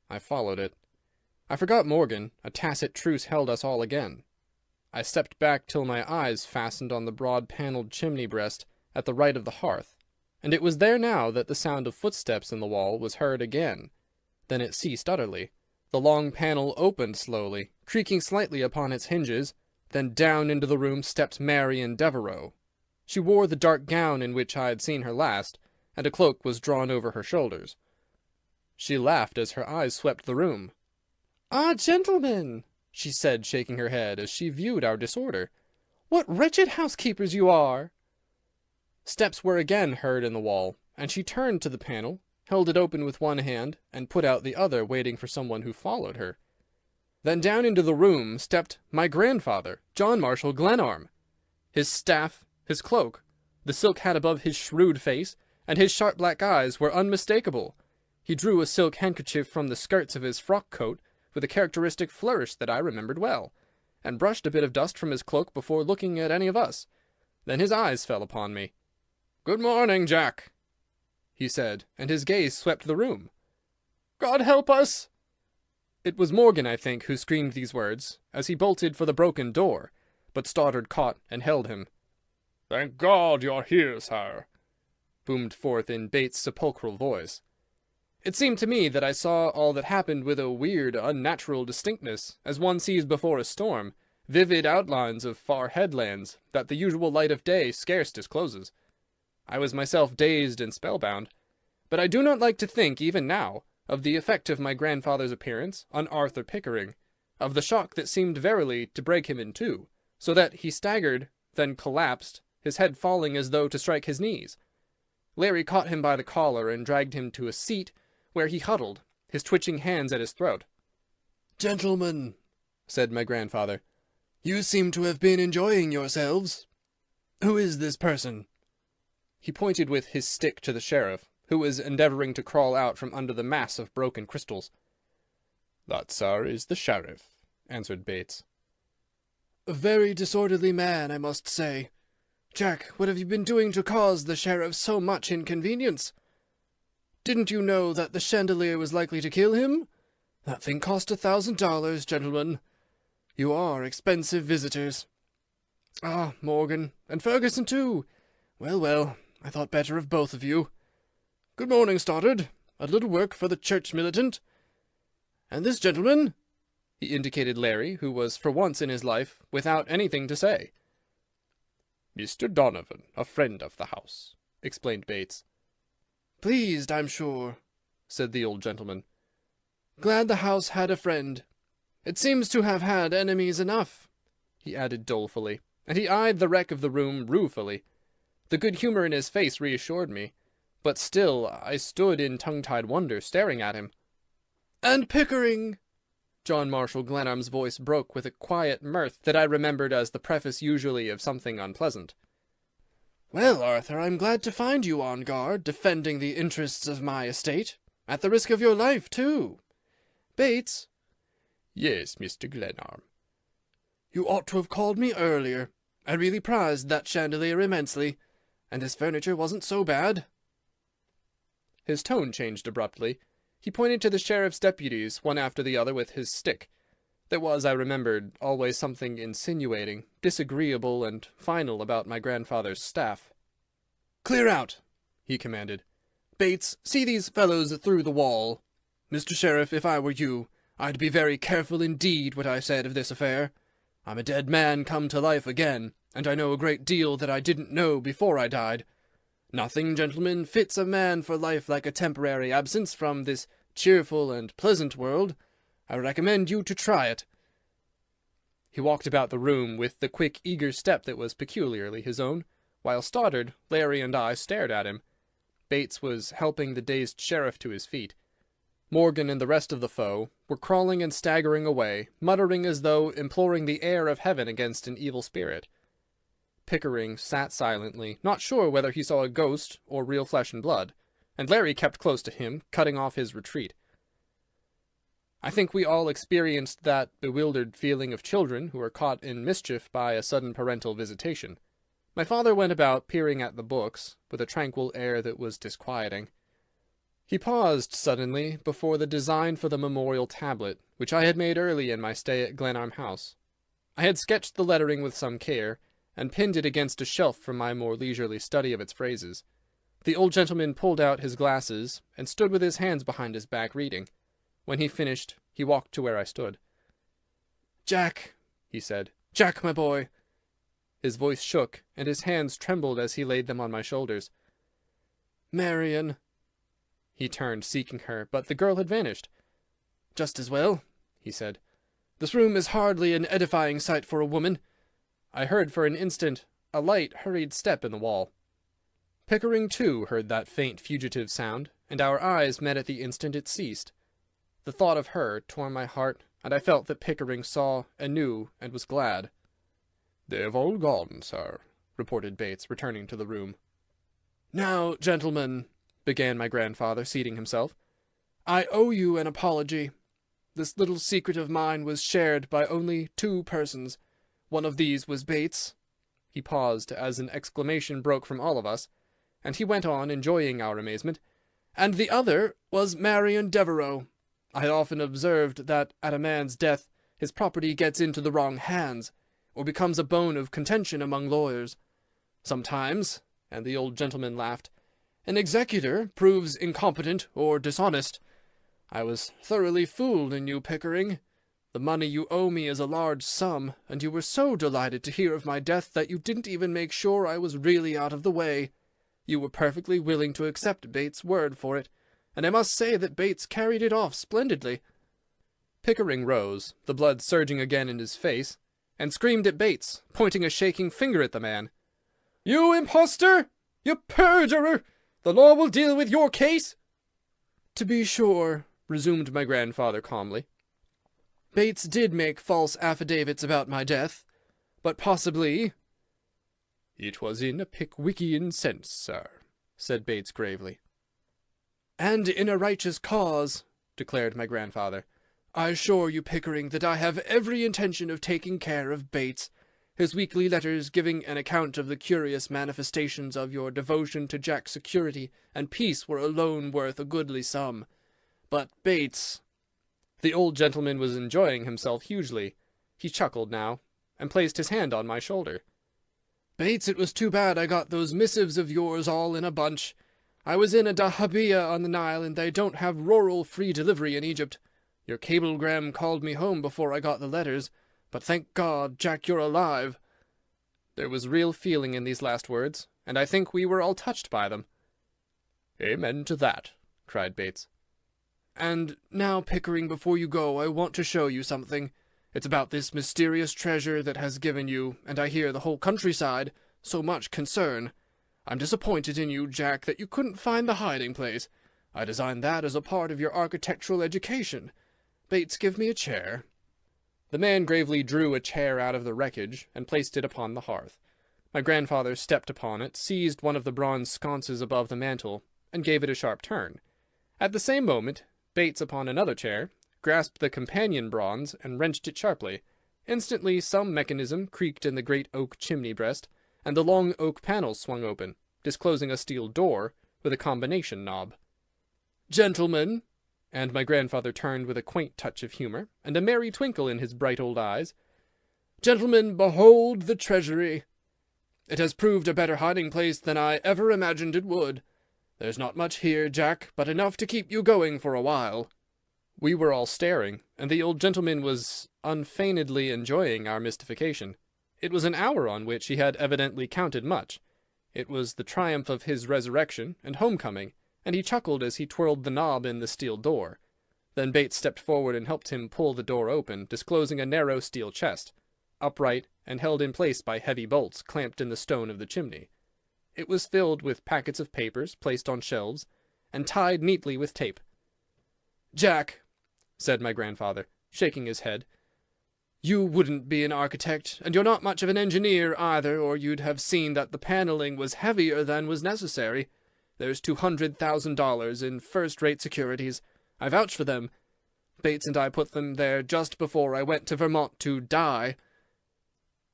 I followed it. I forgot Morgan. A tacit truce held us all again. I stepped back till my eyes fastened on the broad-panelled chimney-breast at the right of the hearth, and it was there now that the sound of footsteps in the wall was heard again. Then it ceased utterly. The long panel opened slowly, creaking slightly upon its hinges. Then down into the room stepped Marian Devereux. She wore the dark gown in which I had seen her last, and a cloak was drawn over her shoulders. She laughed as her eyes swept the room. "Ah, gentlemen," she said, shaking her head as she viewed our disorder, "what wretched housekeepers you are!" Steps were again heard in the wall, and she turned to the panel, held it open with one hand, and put out the other, waiting for someone who followed her. Then down into the room stepped my grandfather, John Marshall Glenarm. His staff, his cloak, the silk hat above his shrewd face, and his sharp black eyes were unmistakable. He drew a silk handkerchief from the skirts of his frock-coat with a characteristic flourish that I remembered well, and brushed a bit of dust from his cloak before looking at any of us. Then his eyes fell upon me. "Good morning, Jack," he said, and his gaze swept the room. "God help us!" It was Morgan, I think, who screamed these words, as he bolted for the broken door, but Stoddard caught and held him. "Thank God you're here, sir," boomed forth in Bates's sepulchral voice. It seemed to me that I saw all that happened with a weird, unnatural distinctness, as one sees before a storm, vivid outlines of far headlands that the usual light of day scarce discloses. I was myself dazed and spellbound, but I do not like to think, even now, of the effect of my grandfather's appearance on Arthur Pickering, of the shock that seemed verily to break him in two, so that he staggered, then collapsed, his head falling as though to strike his knees. Larry caught him by the collar and dragged him to a seat, where he huddled, his twitching hands at his throat. "Gentlemen," said my grandfather, "you seem to have been enjoying yourselves. Who is this person?" He pointed with his stick to the sheriff, who was endeavouring to crawl out from under the mass of broken crystals. "That, sir, is the sheriff," answered Bates. "A very disorderly man, I must say. Jack, what have you been doing to cause the sheriff so much inconvenience? Didn't you know that the chandelier was likely to kill him? That thing cost $1,000, gentlemen. You are expensive visitors. Ah, Morgan, and Ferguson too. Well, well, I thought better of both of you. Good morning, Stoddard. A little work for the church militant. And this gentleman?" He indicated Larry, who was for once in his life without anything to say. "Mr. Donovan, a friend of the house," explained Bates. "Pleased, I'm sure," said the old gentleman. "Glad the house had a friend. It seems to have had enemies enough," he added dolefully, and he eyed the wreck of the room ruefully. The good humour in his face reassured me, but still I stood in tongue-tied wonder, staring at him. "And Pickering!" John Marshall Glenarm's voice broke with a quiet mirth that I remembered as the preface usually of something unpleasant. "Well, Arthur, I'm glad to find you on guard, defending the interests of my estate, at the risk of your life, too. Bates." "Yes, Mr. Glenarm." "You ought to have called me earlier. I really prized that chandelier immensely, and this furniture wasn't so bad." His tone changed abruptly. He pointed to the sheriff's deputies, one after the other, with his stick. There was, I remembered, always something insinuating, disagreeable, and final about my grandfather's staff. "Clear out," he commanded. "Bates, see these fellows through the wall. Mr. Sheriff, if I were you, I'd be very careful indeed what I said of this affair. I'm a dead man come to life again, and I know a great deal that I didn't know before I died. Nothing, gentlemen, fits a man for life like a temporary absence from this cheerful and pleasant world. I recommend you to try it." He walked about the room with the quick, eager step that was peculiarly his own, while Stoddard, Larry, and I stared at him. Bates was helping the dazed sheriff to his feet. Morgan and the rest of the foe were crawling and staggering away, muttering as though imploring the air of heaven against an evil spirit. Pickering sat silently, not sure whether he saw a ghost or real flesh and blood, and Larry kept close to him, cutting off his retreat. I think we all experienced that bewildered feeling of children who are caught in mischief by a sudden parental visitation. My father went about peering at the books, with a tranquil air that was disquieting. He paused suddenly before the design for the memorial tablet, which I had made early in my stay at Glenarm House. I had sketched the lettering with some care, and pinned it against a shelf for my more leisurely study of its phrases. The old gentleman pulled out his glasses, and stood with his hands behind his back reading. When he finished, he walked to where I stood. "Jack," he said. "Jack, my boy." His voice shook, and his hands trembled as he laid them on my shoulders. "Marian." He turned, seeking her, but the girl had vanished. "Just as well," he said. "This room is hardly an edifying sight for a woman." I heard for an instant a light, hurried step in the wall. Pickering, too, heard that faint, fugitive sound, and our eyes met at the instant it ceased. The thought of her tore my heart, and I felt that Pickering saw and knew and was glad. "They've all gone, sir," reported Bates, returning to the room. "Now, gentlemen," began my grandfather, seating himself, I owe you an apology. This little secret of mine was shared by only 2 persons. One of these was Bates." He paused as an exclamation broke from all of us, and he went on, enjoying our amazement. "And the other was Marian Devereux. I had often observed that at a man's death his property gets into the wrong hands, or becomes a bone of contention among lawyers. Sometimes," and the old gentleman laughed, "an executor proves incompetent or dishonest. I was thoroughly fooled in you, Pickering. The money you owe me is a large sum, and you were so delighted to hear of my death that you didn't even make sure I was really out of the way. You were perfectly willing to accept Bates' word for it, and I must say that Bates carried it off splendidly." Pickering rose, the blood surging again in his face, and screamed at Bates, pointing a shaking finger at the man. "You impostor! You perjurer! The law will deal with your case." "To be sure," resumed my grandfather calmly, "Bates did make false affidavits about my death, but possibly—" "It was in a Pickwickian sense, sir," said Bates gravely. "And in a righteous cause," declared my grandfather. "I assure you, Pickering, that I have every intention of taking care of Bates. His weekly letters giving an account of the curious manifestations of your devotion to Jack's security and peace were alone worth a goodly sum. But Bates—" The old gentleman was enjoying himself hugely. He chuckled now, and placed his hand on my shoulder. "Bates, it was too bad I got those missives of yours all in a bunch. I was in a dahabeah on the Nile, and they don't have rural free delivery in Egypt. Your cablegram called me home before I got the letters, but thank God, Jack, you're alive." There was real feeling in these last words, and I think we were all touched by them. "Amen to that," cried Bates. "And now, Pickering, before you go, I want to show you something. It's about this mysterious treasure that has given you, and I hear the whole countryside, so much concern. I'm disappointed in you, Jack, that you couldn't find the hiding place. I designed that as a part of your architectural education. Bates, give me a chair." The man gravely drew a chair out of the wreckage and placed it upon the hearth. My grandfather stepped upon it, seized one of the bronze sconces above the mantel, and gave it a sharp turn. At the same moment, Bates, upon another chair, grasped the companion bronze and wrenched it sharply. Instantly some mechanism creaked in the great oak chimney-breast, and the long oak panels swung open, disclosing a steel door with a combination knob. "Gentlemen," and my grandfather turned with a quaint touch of humour, and a merry twinkle in his bright old eyes, "gentlemen, behold the treasury. It has proved a better hiding-place than I ever imagined it would. There's not much here, Jack, but enough to keep you going for a while." We were all staring, and the old gentleman was unfeignedly enjoying our mystification. It was an hour on which he had evidently counted much. It was the triumph of his resurrection and homecoming, and he chuckled as he twirled the knob in the steel door. Then Bates stepped forward and helped him pull the door open, disclosing a narrow steel chest, upright and held in place by heavy bolts clamped in the stone of the chimney. It was filled with packets of papers placed on shelves, and tied neatly with tape. "Jack," said my grandfather, shaking his head, "you wouldn't be an architect, and you're not much of an engineer either, or you'd have seen that the panelling was heavier than was necessary. There's $200,000 in first-rate securities. I vouch for them. Bates and I put them there just before I went to Vermont to die."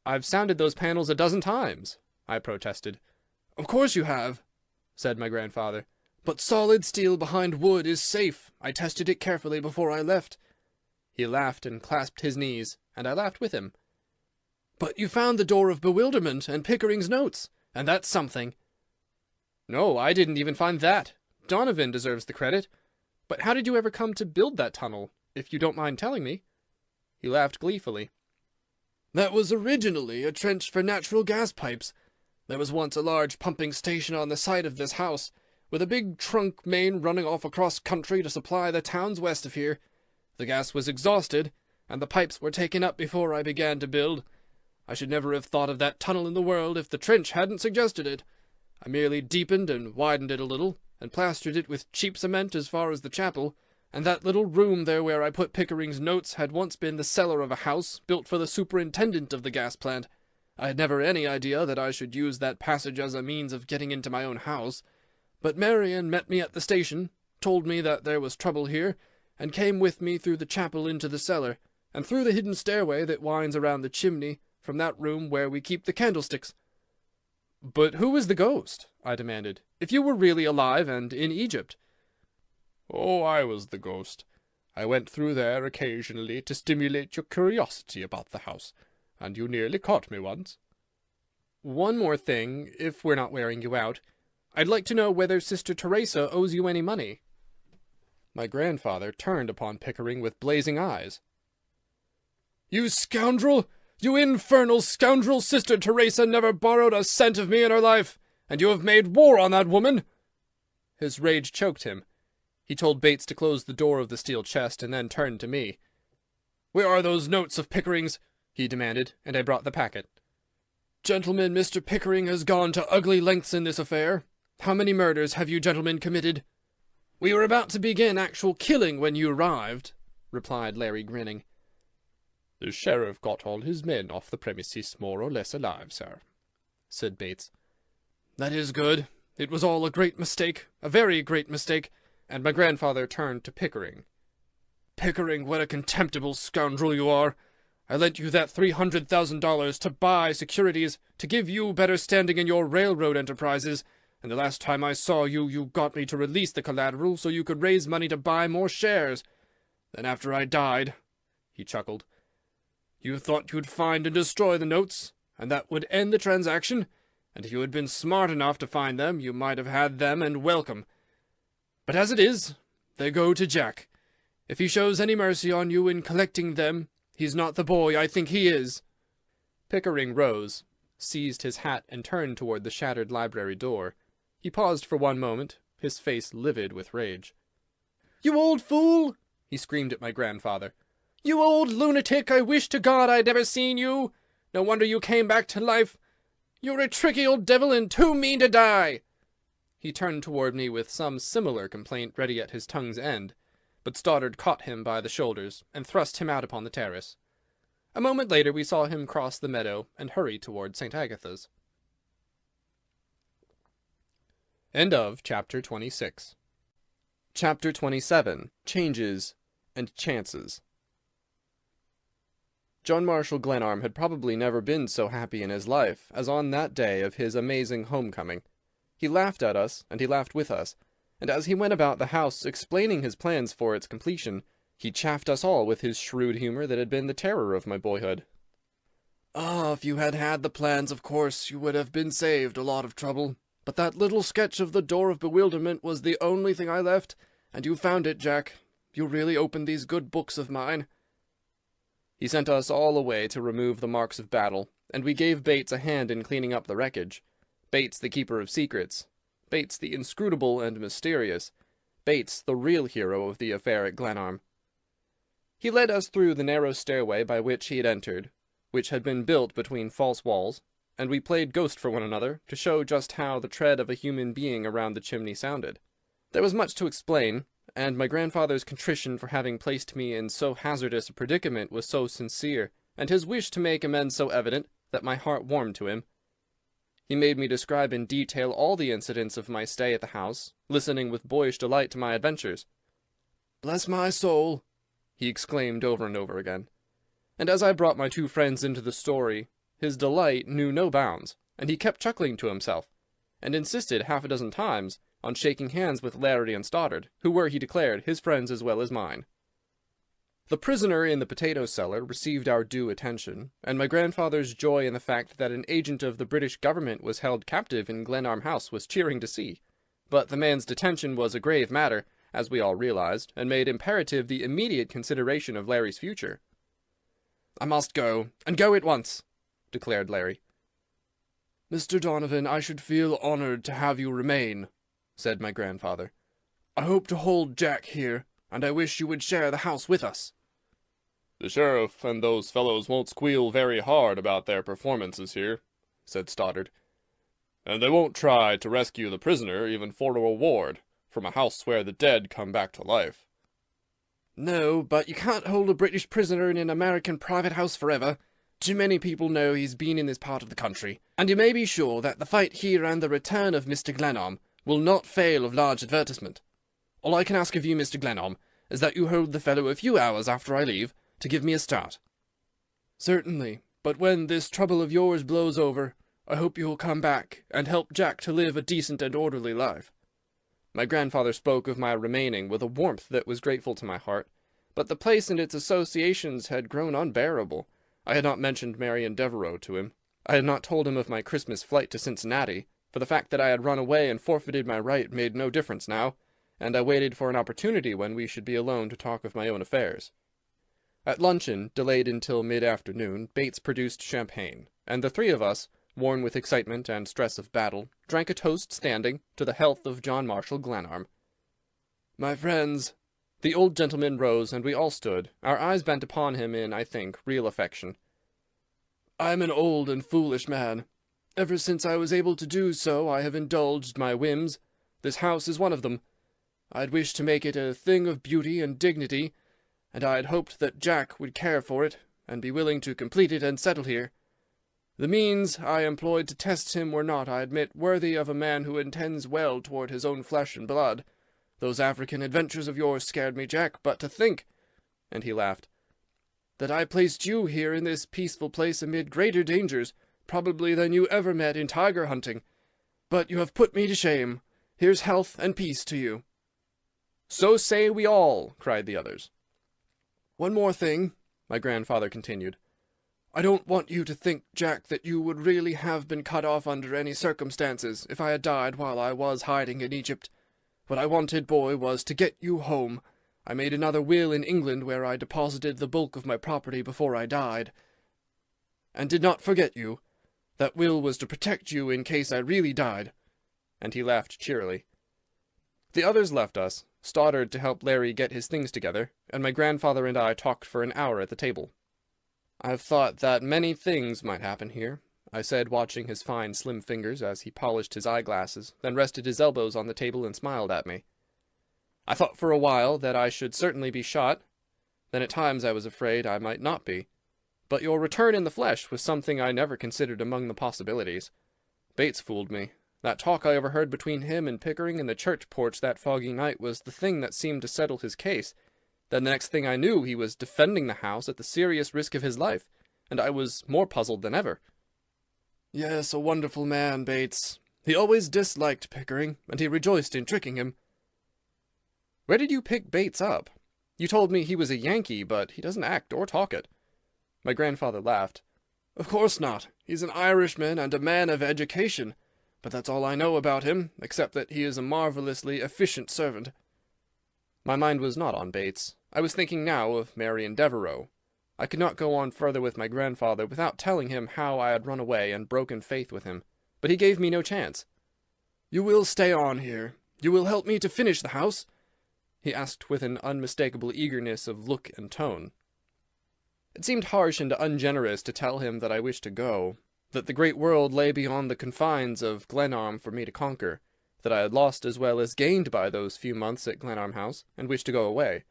"I've sounded those panels a dozen times," I protested. "Of course you have," said my grandfather. "But solid steel behind wood is safe. I tested it carefully before I left." He laughed and clasped his knees, and I laughed with him. "But you found the door of bewilderment and Pickering's notes, and that's something." "No, I didn't even find that. Donovan deserves the credit. But how did you ever come to build that tunnel, if you don't mind telling me?" He laughed gleefully. "That was originally a trench for natural gas pipes. There was once a large pumping station on the site of this house, with a big trunk main running off across country to supply the towns west of here. The gas was exhausted, and the pipes were taken up before I began to build. I should never have thought of that tunnel in the world if the trench hadn't suggested it. I merely deepened and widened it a little, and plastered it with cheap cement as far as the chapel, and that little room there where I put Pickering's notes had once been the cellar of a house built for the superintendent of the gas plant. I had never any idea that I should use that passage as a means of getting into my own house. But Marian met me at the station, told me that there was trouble here, and came with me through the chapel into the cellar, and through the hidden stairway that winds around the chimney from that room where we keep the candlesticks." "But who is the ghost?" I demanded, "if you were really alive and in Egypt?" "Oh, I was the ghost. I went through there occasionally to stimulate your curiosity about the house, and you nearly caught me once." "One more thing, if we're not wearing you out. I'd like to know whether Sister Teresa owes you any money." My grandfather turned upon Pickering with blazing eyes. "You scoundrel! You infernal scoundrel! Sister Teresa never borrowed a cent of me in her life, and you have made war on that woman!" His rage choked him. He told Bates to close the door of the steel chest, and then turned to me. "Where are those notes of Pickering's?" he demanded, and I brought the packet. "Gentlemen, Mr. Pickering has gone to ugly lengths in this affair. How many murders have you gentlemen committed?" "We were about to begin actual killing when you arrived," replied Larry, grinning. "The sheriff got all his men off the premises more or less alive, sir," said Bates. "That is good. It was all a great mistake, a very great mistake," and my grandfather turned to Pickering. "Pickering, what a contemptible scoundrel you are! I lent you that $300,000 to buy securities, to give you better standing in your railroad enterprises, and the last time I saw you, you got me to release the collateral so you could raise money to buy more shares. Then after I died," he chuckled, "you thought you'd find and destroy the notes, and that would end the transaction, and if you had been smart enough to find them, you might have had them and welcome. But as it is, they go to Jack. If he shows any mercy on you in collecting them, he's not the boy I think he is." Pickering rose, seized his hat, and turned toward the shattered library door. He paused for one moment, his face livid with rage. "You old fool!" he screamed at my grandfather. "You old lunatic! I wish to God I'd never seen you! No wonder you came back to life! You're a tricky old devil and too mean to die!" He turned toward me with some similar complaint ready at his tongue's end, but Stoddard caught him by the shoulders and thrust him out upon the terrace. A moment later we saw him cross the meadow and hurry toward St. Agatha's. End of Chapter 26. Chapter 27. Changes and Chances. John Marshall Glenarm had probably never been so happy in his life as on that day of his amazing homecoming. He laughed at us, and he laughed with us, and as he went about the house explaining his plans for its completion, he chaffed us all with his shrewd humor that had been the terror of my boyhood. "Ah, if you had had the plans, of course, you would have been saved a lot of trouble. But that little sketch of the Door of Bewilderment was the only thing I left, and you found it, Jack. You really opened these good books of mine." He sent us all away to remove the marks of battle, and we gave Bates a hand in cleaning up the wreckage. Bates, the keeper of secrets. Bates, the inscrutable and mysterious. Bates, the real hero of the affair at Glenarm. He led us through the narrow stairway by which he had entered, which had been built between false walls, and we played ghost for one another, to show just how the tread of a human being around the chimney sounded. There was much to explain, and my grandfather's contrition for having placed me in so hazardous a predicament was so sincere, and his wish to make amends so evident, that my heart warmed to him. He made me describe in detail all the incidents of my stay at the house, listening with boyish delight to my adventures. "Bless my soul!" he exclaimed over and over again. And as I brought my two friends into the story, his delight knew no bounds, and he kept chuckling to himself, and insisted half a dozen times on shaking hands with Larry and Stoddard, who were, he declared, his friends as well as mine. The prisoner in the potato cellar received our due attention, and my grandfather's joy in the fact that an agent of the British government was held captive in Glenarm House was cheering to see. But the man's detention was a grave matter, as we all realized, and made imperative the immediate consideration of Larry's future. "I must go, and go at once," declared Larry. "Mr. Donovan, I should feel honored to have you remain," said my grandfather. "I hope to hold Jack here, and I wish you would share the house with us." "The sheriff and those fellows won't squeal very hard about their performances here," said Stoddard. "And they won't try to rescue the prisoner even for a reward, from a house where the dead come back to life." "No, but you can't hold a British prisoner in an American private house forever. Too many people know he's been in this part of the country, and you may be sure that the fight here and the return of Mr. Glenarm will not fail of large advertisement. All I can ask of you, Mr. Glenarm, is that you hold the fellow a few hours after I leave, to give me a start." "Certainly, but when this trouble of yours blows over, I hope you will come back and help Jack to live a decent and orderly life." My grandfather spoke of my remaining with a warmth that was grateful to my heart, but the place and its associations had grown unbearable. I had not mentioned Marian Devereux to him. I had not told him of my Christmas flight to Cincinnati, for the fact that I had run away and forfeited my right made no difference now, and I waited for an opportunity when we should be alone to talk of my own affairs. At luncheon, delayed until mid-afternoon, Bates produced champagne, and the three of us, worn with excitement and stress of battle, drank a toast standing to the health of John Marshall Glenarm. "My friends," the old gentleman rose, and we all stood, our eyes bent upon him in, I think, real affection. "I am an old and foolish man. Ever since I was able to do so, I have indulged my whims. This house is one of them. I had wished to make it a thing of beauty and dignity, and I had hoped that Jack would care for it, and be willing to complete it and settle here. The means I employed to test him were not, I admit, worthy of a man who intends well toward his own flesh and blood. Those African adventures of yours scared me, Jack, but to think," and he laughed, "that I placed you here in this peaceful place amid greater dangers, probably, than you ever met in tiger hunting. But you have put me to shame. Here's health and peace to you." "So say we all," cried the others. "One more thing," my grandfather continued. "I don't want you to think, Jack, that you would really have been cut off under any circumstances if I had died while I was hiding in Egypt. What I wanted, boy, was to get you home. I made another will in England where I deposited the bulk of my property before I died, and did not forget you. That will was to protect you in case I really died," and he laughed cheerily. The others left us, Stoddard to help Larry get his things together, and my grandfather and I talked for an hour at the table. "I've thought that many things might happen here," I said, watching his fine, slim fingers as he polished his eyeglasses, then rested his elbows on the table and smiled at me. "I thought for a while that I should certainly be shot. Then at times I was afraid I might not be. But your return in the flesh was something I never considered among the possibilities. Bates fooled me. That talk I overheard between him and Pickering in the church porch that foggy night was the thing that seemed to settle his case. Then the next thing I knew he was defending the house at the serious risk of his life, and I was more puzzled than ever." "Yes, a wonderful man, Bates. He always disliked Pickering, and he rejoiced in tricking him." "Where did you pick Bates up? You told me he was a Yankee, but he doesn't act or talk it." My grandfather laughed. "Of course not. He's an Irishman and a man of education, but that's all I know about him, except that he is a marvellously efficient servant." My mind was not on Bates. I was thinking now of Marian Devereux. I could not go on further with my grandfather without telling him how I had run away and broken faith with him, but he gave me no chance. "You will stay on here? You will help me to finish the house?" he asked with an unmistakable eagerness of look and tone. It seemed harsh and ungenerous to tell him that I wished to go, that the great world lay beyond the confines of Glenarm for me to conquer, that I had lost as well as gained by those few months at Glenarm House, and wished to go away.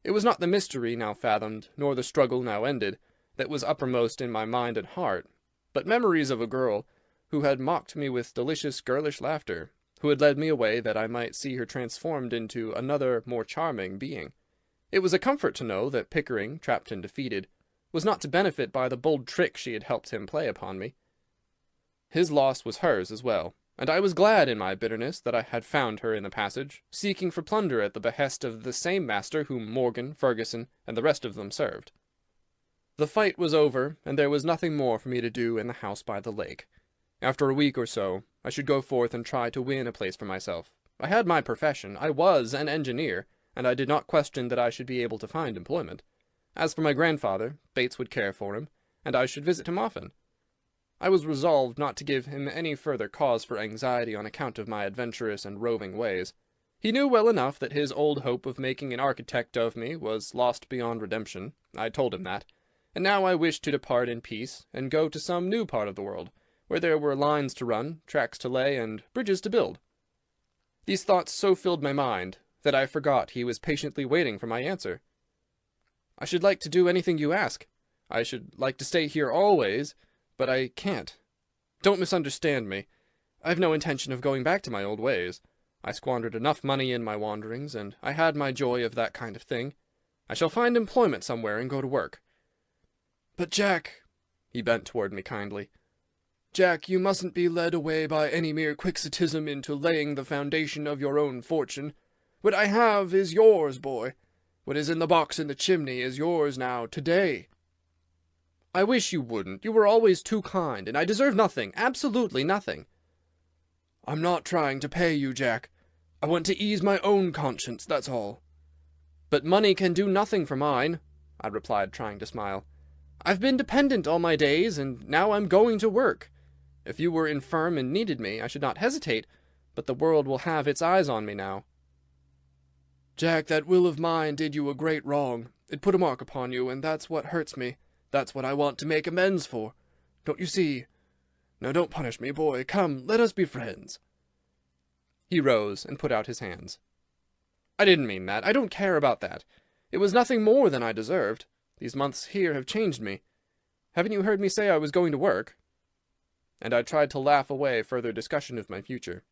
It was not the mystery now fathomed, nor the struggle now ended, that was uppermost in my mind and heart, but memories of a girl who had mocked me with delicious girlish laughter, who had led me away that I might see her transformed into another more charming being. It was a comfort to know that Pickering, trapped and defeated, was not to benefit by the bold trick she had helped him play upon me. His loss was hers as well, and I was glad in my bitterness that I had found her in the passage, seeking for plunder at the behest of the same master whom Morgan, Ferguson, and the rest of them served. The fight was over, and there was nothing more for me to do in the house by the lake. After a week or so, I should go forth and try to win a place for myself. I had my profession. I was an engineer, and I did not question that I should be able to find employment. As for my grandfather, Bates would care for him, and I should visit him often. I was resolved not to give him any further cause for anxiety on account of my adventurous and roving ways. He knew well enough that his old hope of making an architect of me was lost beyond redemption. I told him that, and now I wished to depart in peace and go to some new part of the world, where there were lines to run, tracks to lay, and bridges to build. These thoughts so filled my mind that I forgot he was patiently waiting for my answer. "I should like to do anything you ask. I should like to stay here always, but I can't. Don't misunderstand me. I've no intention of going back to my old ways. I squandered enough money in my wanderings, and I had my joy of that kind of thing. I shall find employment somewhere and go to work. But Jack," he bent toward me kindly, "Jack, you mustn't be led away by any mere quixotism into laying the foundation of your own fortune. What I have is yours, boy. What is in the box in the chimney is yours now, today." "I wish you wouldn't. You were always too kind, and I deserve nothing, absolutely nothing." "I'm not trying to pay you, Jack. I want to ease my own conscience, that's all." "But money can do nothing for mine," I replied, trying to smile. "I've been dependent all my days, and now I'm going to work. If you were infirm and needed me, I should not hesitate, but the world will have its eyes on me now." "Jack, that will of mine did you a great wrong. It put a mark upon you, and that's what hurts me. That's what I want to make amends for. Don't you see? Now don't punish me, boy. Come, let us be friends." He rose and put out his hands. "I didn't mean that. I don't care about that. It was nothing more than I deserved. These months here have changed me. Haven't you heard me say I was going to work?" And I tried to laugh away further discussion of my future.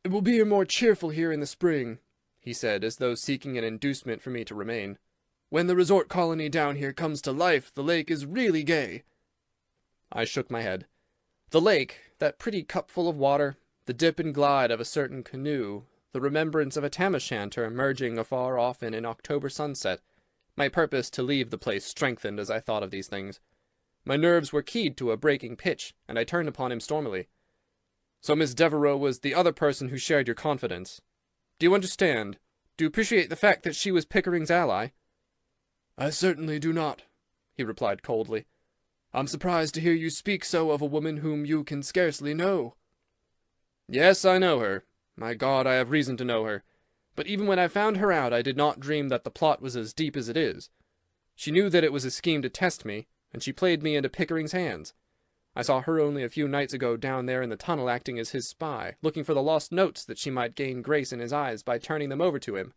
"It will be more cheerful here in the spring," he said, as though seeking an inducement for me to remain. "When the resort colony down here comes to life, the lake is really gay." I shook my head. The lake, that pretty cupful of water, the dip and glide of a certain canoe, the remembrance of a tam-o'-shanter emerging afar off in an October sunset, my purpose to leave the place strengthened as I thought of these things. My nerves were keyed to a breaking pitch, and I turned upon him stormily. "So Miss Devereux was the other person who shared your confidence. Do you understand? Do you appreciate the fact that she was Pickering's ally?" "I certainly do not," he replied coldly. "I'm surprised to hear you speak so of a woman whom you can scarcely know." "Yes, I know her. My God, I have reason to know her. But even when I found her out, I did not dream that the plot was as deep as it is. She knew that it was a scheme to test me, and she played me into Pickering's hands. I saw her only a few nights ago down there in the tunnel acting as his spy, looking for the lost notes that she might gain grace in his eyes by turning them over to him.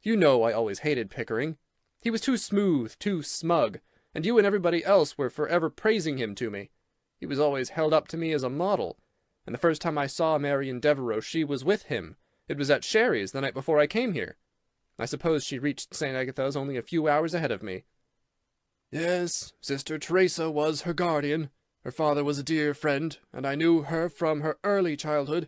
You know I always hated Pickering. He was too smooth, too smug, and you and everybody else were forever praising him to me. He was always held up to me as a model, and the first time I saw Marian Devereux she was with him. It was at Sherry's the night before I came here. I suppose she reached St. Agatha's only a few hours ahead of me." "Yes, Sister Teresa was her guardian. Her father was a dear friend, and I knew her from her early childhood.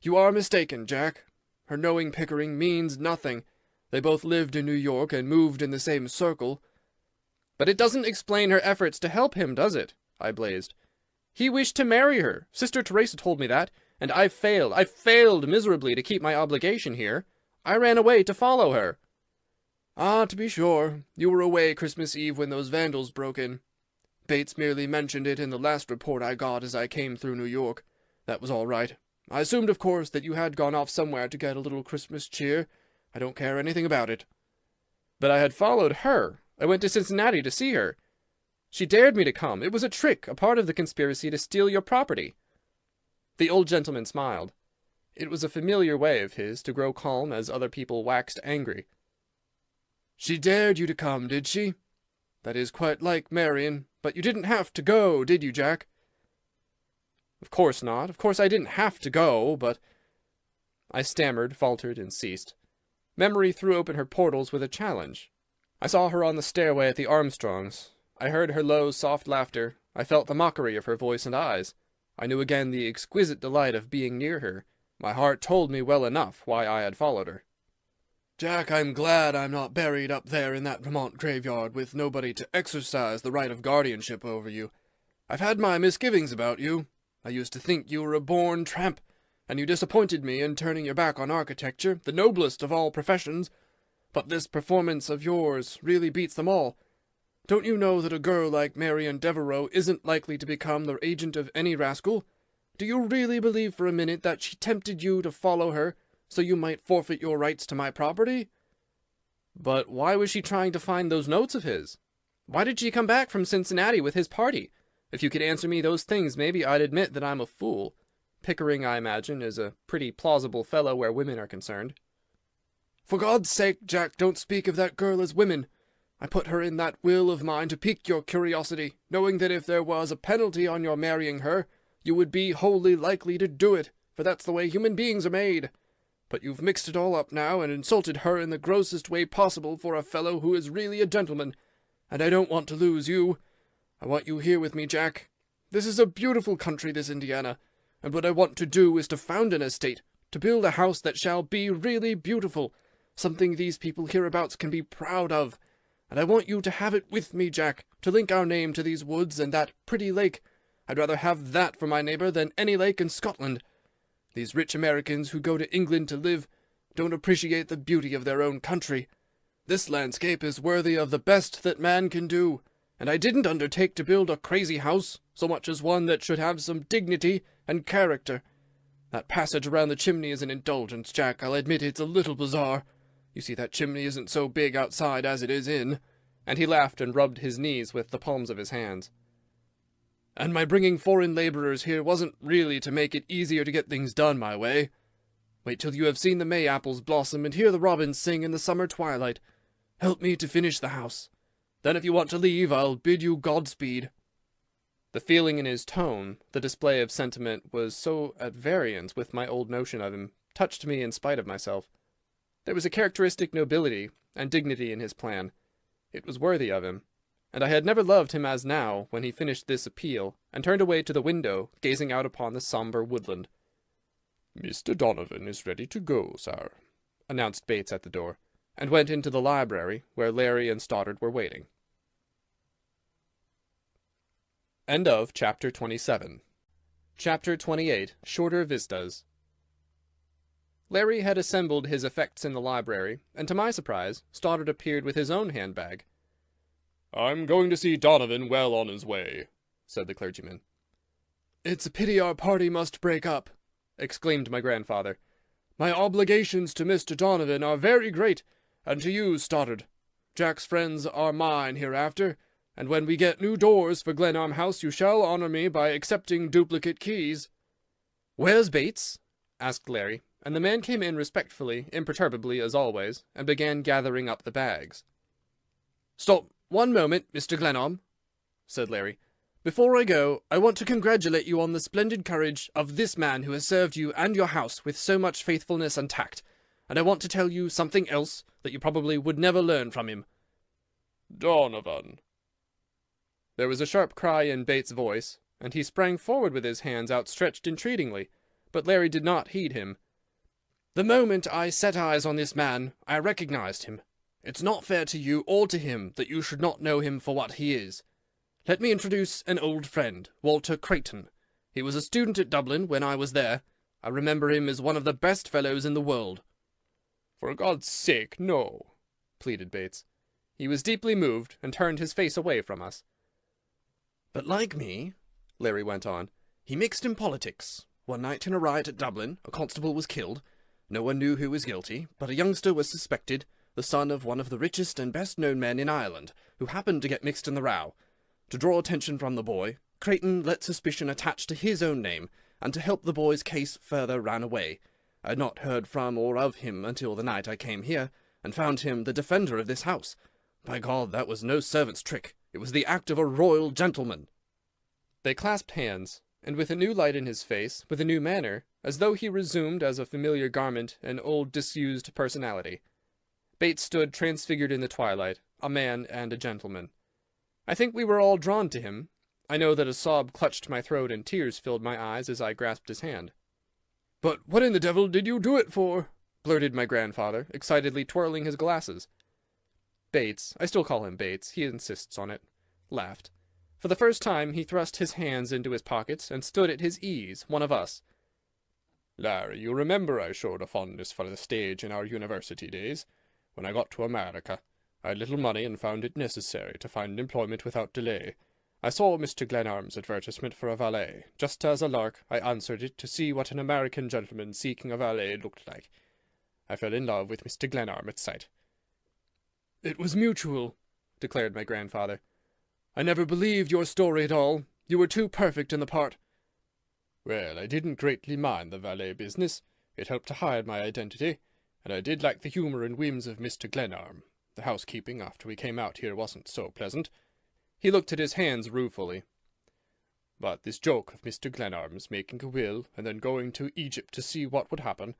You are mistaken, Jack. Her knowing Pickering means nothing. They both lived in New York and moved in the same circle." "But it doesn't explain her efforts to help him, does it?" I blazed. "He wished to marry her. Sister Teresa told me that, and I failed. I failed miserably to keep my obligation here. I ran away to follow her." "Ah, to be sure. You were away Christmas Eve when those vandals broke in. Bates merely mentioned it in the last report I got as I came through New York. That was all right. I assumed, of course, that you had gone off somewhere to get a little Christmas cheer. I don't care anything about it." "But I had followed her. I went to Cincinnati to see her. She dared me to come. It was a trick, a part of the conspiracy to steal your property." The old gentleman smiled. It was a familiar way of his to grow calm as other people waxed angry. "She dared you to come, did she? That is quite like Marian. But you didn't have to go, did you, Jack?" "Of course not. Of course I didn't have to go, but—" I stammered, faltered, and ceased. Memory threw open her portals with a challenge. I saw her on the stairway at the Armstrongs. I heard her low, soft laughter. I felt the mockery of her voice and eyes. I knew again the exquisite delight of being near her. My heart told me well enough why I had followed her. "Jack, I'm glad I'm not buried up there in that Vermont graveyard with nobody to exercise the right of guardianship over you. I've had my misgivings about you. I used to think you were a born tramp, and you disappointed me in turning your back on architecture, the noblest of all professions. But this performance of yours really beats them all. Don't you know that a girl like Marian Devereux isn't likely to become the agent of any rascal? Do you really believe for a minute that she tempted you to follow her, so you might forfeit your rights to my property?" "But why was she trying to find those notes of his? Why did she come back from Cincinnati with his party? If you could answer me those things, maybe I'd admit that I'm a fool. Pickering, I imagine, is a pretty plausible fellow where women are concerned." "For God's sake, Jack, don't speak of that girl as women. I put her in that will of mine to pique your curiosity, knowing that if there was a penalty on your marrying her, you would be wholly likely to do it, for that's the way human beings are made. But you've mixed it all up now, and insulted her in the grossest way possible for a fellow who is really a gentleman, and I don't want to lose you. I want you here with me, Jack. This is a beautiful country, this Indiana, and what I want to do is to found an estate, to build a house that shall be really beautiful, something these people hereabouts can be proud of. And I want you to have it with me, Jack, to link our name to these woods and that pretty lake. I'd rather have that for my neighbour than any lake in Scotland. These rich Americans who go to England to live don't appreciate the beauty of their own country. This landscape is worthy of the best that man can do, and I didn't undertake to build a crazy house, so much as one that should have some dignity and character. That passage around the chimney is an indulgence, Jack. I'll admit it's a little bizarre. You see, that chimney isn't so big outside as it is in. And he laughed and rubbed his knees with the palms of his hands. And my bringing foreign labourers here wasn't really to make it easier to get things done my way. Wait till you have seen the May apples blossom and hear the robins sing in the summer twilight. Help me to finish the house. Then if you want to leave, I'll bid you Godspeed. The feeling in his tone, the display of sentiment, was so at variance with my old notion of him, touched me in spite of myself. There was a characteristic nobility and dignity in his plan. It was worthy of him, and I had never loved him as now, when he finished this appeal, and turned away to the window, gazing out upon the sombre woodland. "Mr. Donovan is ready to go, sir," announced Bates at the door, and went into the library, where Larry and Stoddard were waiting. End of Chapter 27. Chapter 28. Shorter Vistas. Larry had assembled his effects in the library, and to my surprise, Stoddard appeared with his own handbag. "I'm going to see Donovan well on his way," said the clergyman. "It's a pity our party must break up," exclaimed my grandfather. "My obligations to Mr. Donovan are very great, and to you, Stoddard. Jack's friends are mine hereafter, and when we get new doors for Glenarm House you shall honour me by accepting duplicate keys." "Where's Bates?" asked Larry, and the man came in respectfully, imperturbably as always, and began gathering up the bags. "Stop 1 moment, Mr. Glenarm," said Larry. "Before I go, I want to congratulate you on the splendid courage of this man who has served you and your house with so much faithfulness and tact, and I want to tell you something else that you probably would never learn from him." "Donovan." There was a sharp cry in Bates' voice, and he sprang forward with his hands outstretched entreatingly, but Larry did not heed him. "The moment I set eyes on this man, I recognized him. It's not fair to you or to him that you should not know him for what he is. Let me introduce an old friend, Walter Creighton. He was a student at Dublin when I was there. I remember him as one of the best fellows in the world." "For God's sake, no," pleaded Bates. He was deeply moved, and turned his face away from us. "But like me," Larry went on, "he mixed in politics. One night in a riot at Dublin, a constable was killed. No one knew who was guilty, but a youngster was suspected, the son of one of the richest and best-known men in Ireland, who happened to get mixed in the row. To draw attention from the boy, Creighton let suspicion attach to his own name, and to help the boy's case further ran away. I had not heard from or of him until the night I came here, and found him the defender of this house. By God, that was no servant's trick. It was the act of a royal gentleman." They clasped hands, and with a new light in his face, with a new manner, as though he resumed as a familiar garment an old disused personality. Bates stood transfigured in the twilight, a man and a gentleman. I think we were all drawn to him. I know that a sob clutched my throat and tears filled my eyes as I grasped his hand. "But what in the devil did you do it for?" blurted my grandfather, excitedly twirling his glasses. Bates, I still call him Bates, he insists on it, laughed. For the first time he thrust his hands into his pockets and stood at his ease, one of us. "Larry, you remember I showed a fondness for the stage in our university days. When I got to America, I had little money and found it necessary to find employment without delay. I saw Mr. Glenarm's advertisement for a valet. Just as a lark, I answered it to see what an American gentleman seeking a valet looked like. I fell in love with Mr. Glenarm at sight." "It was mutual," declared my grandfather. "I never believed your story at all. You were too perfect in the part." "Well, I didn't greatly mind the valet business. It helped to hide my identity, and I did like the humour and whims of Mr. Glenarm. The housekeeping after we came out here wasn't so pleasant." He looked at his hands ruefully. But this joke of Mr. Glenarm's making a will and then going to Egypt to see what would happen,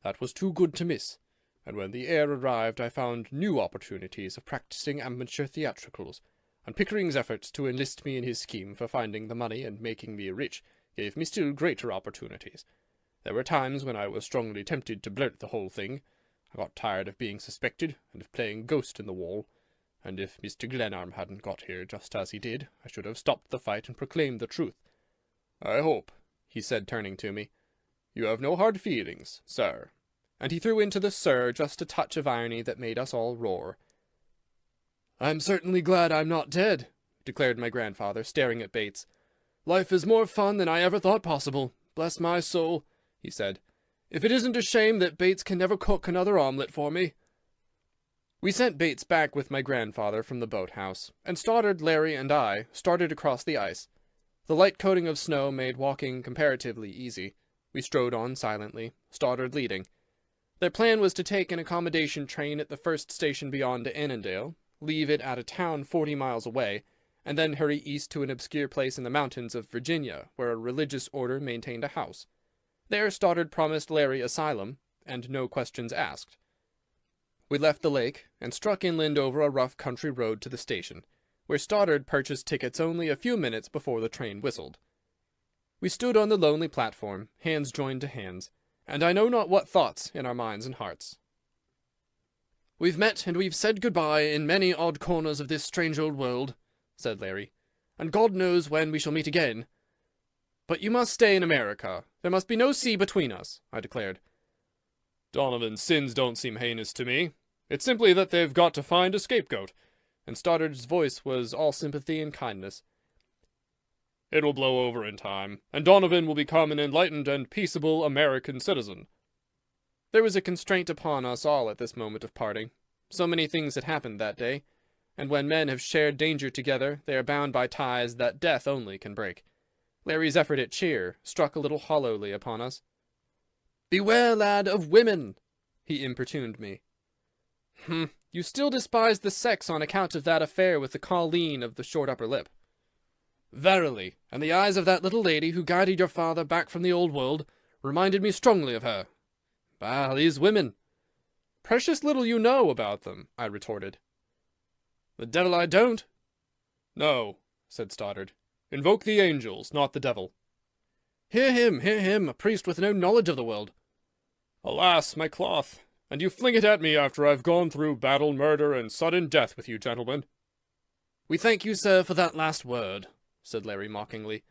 that was too good to miss, and when the heir arrived I found new opportunities of practising amateur theatricals, and Pickering's efforts to enlist me in his scheme for finding the money and making me rich gave me still greater opportunities. There were times when I was strongly tempted to blurt the whole thing. I got tired of being suspected, and of playing ghost in the wall, and if Mr. Glenarm hadn't got here just as he did, I should have stopped the fight and proclaimed the truth. I hope, he said, turning to me, you have no hard feelings, sir. And he threw into the sir just a touch of irony that made us all roar. I'm certainly glad I'm not dead, declared my grandfather, staring at Bates. Life is more fun than I ever thought possible. Bless my soul, he said. If it isn't a shame that Bates can never cook another omelette for me. We sent Bates back with my grandfather from the boathouse, and Stoddard, Larry, and I started across the ice. The light coating of snow made walking comparatively easy. We strode on silently, Stoddard leading. Their plan was to take an accommodation train at the first station beyond Annandale, leave it at a town 40 miles away, and then hurry east to an obscure place in the mountains of Virginia, where a religious order maintained a house. There Stoddard promised Larry asylum, and no questions asked. We left the lake, and struck inland over a rough country road to the station, where Stoddard purchased tickets only a few minutes before the train whistled. We stood on the lonely platform, hands joined to hands, and I know not what thoughts in our minds and hearts. We've met and we've said goodbye in many odd corners of this strange old world, said Larry, and God knows when we shall meet again. But you must stay in America. There must be no sea between us, I declared. Donovan's sins don't seem heinous to me. It's simply that they've got to find a scapegoat. And Stoddard's voice was all sympathy and kindness. It'll blow over in time, and Donovan will become an enlightened and peaceable American citizen. There was a constraint upon us all at this moment of parting. So many things had happened that day, and when men have shared danger together, they are bound by ties that death only can break. Larry's effort at cheer struck a little hollowly upon us. "Beware, lad, of women," he importuned me. You still despise the sex on account of that affair with the colleen of the short upper lip. Verily, and the eyes of that little lady who guided your father back from the old world reminded me strongly of her. Bah, these women! Precious little you know about them, I retorted. The devil I don't. No, said Stoddard. Invoke the angels, not the devil. Hear him, a priest with no knowledge of the world. Alas, my cloth, and you fling it at me after I've gone through battle, murder, and sudden death with you gentlemen. We thank you, sir, for that last word, said Larry mockingly.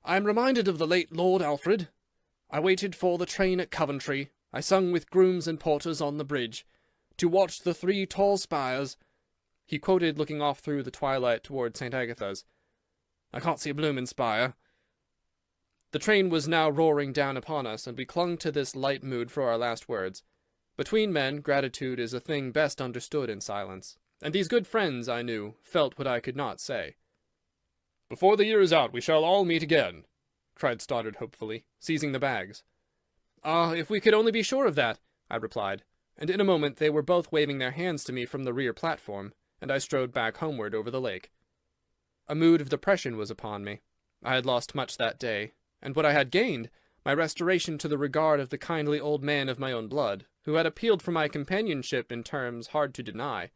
I am reminded of the late Lord Alfred. I waited for the train at Coventry. I sung with grooms and porters on the bridge. To watch the 3 tall spires. He quoted, looking off through the twilight toward St. Agatha's. I can't see a bloomin' spire. The train was now roaring down upon us, and we clung to this light mood for our last words. Between men, gratitude is a thing best understood in silence, and these good friends, I knew, felt what I could not say. Before the year is out, we shall all meet again, cried Stoddard hopefully, seizing the bags. Ah, if we could only be sure of that, I replied, and in a moment they were both waving their hands to me from the rear platform, and I strode back homeward over the lake. A mood of depression was upon me. I had lost much that day, and what I had gained, my restoration to the regard of the kindly old man of my own blood, who had appealed for my companionship in terms hard to deny,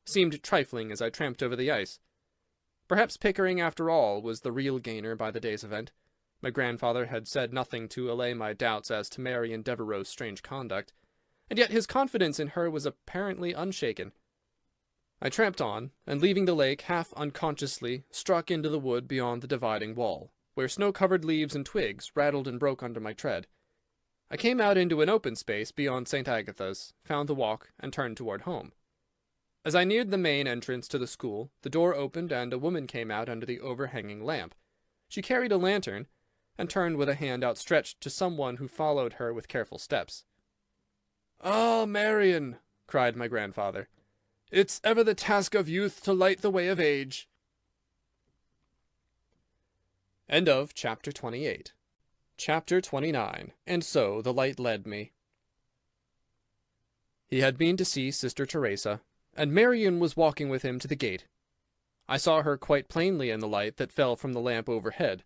seemed trifling as I tramped over the ice. Perhaps Pickering, after all, was the real gainer by the day's event. My grandfather had said nothing to allay my doubts as to Marian Devereux's strange conduct, and yet his confidence in her was apparently unshaken. I tramped on, and leaving the lake half unconsciously, struck into the wood beyond the dividing wall, where snow-covered leaves and twigs rattled and broke under my tread. I came out into an open space beyond St. Agatha's, found the walk, and turned toward home. As I neared the main entrance to the school, the door opened and a woman came out under the overhanging lamp. She carried a lantern, and turned with a hand outstretched to someone who followed her with careful steps. "Ah, Marian," cried my grandfather, "it's ever the task of youth to light the way of age." End of Chapter 28. Chapter 29. And so the light led me. He had been to see Sister Teresa, and Marian was walking with him to the gate. I saw her quite plainly in the light that fell from the lamp overhead,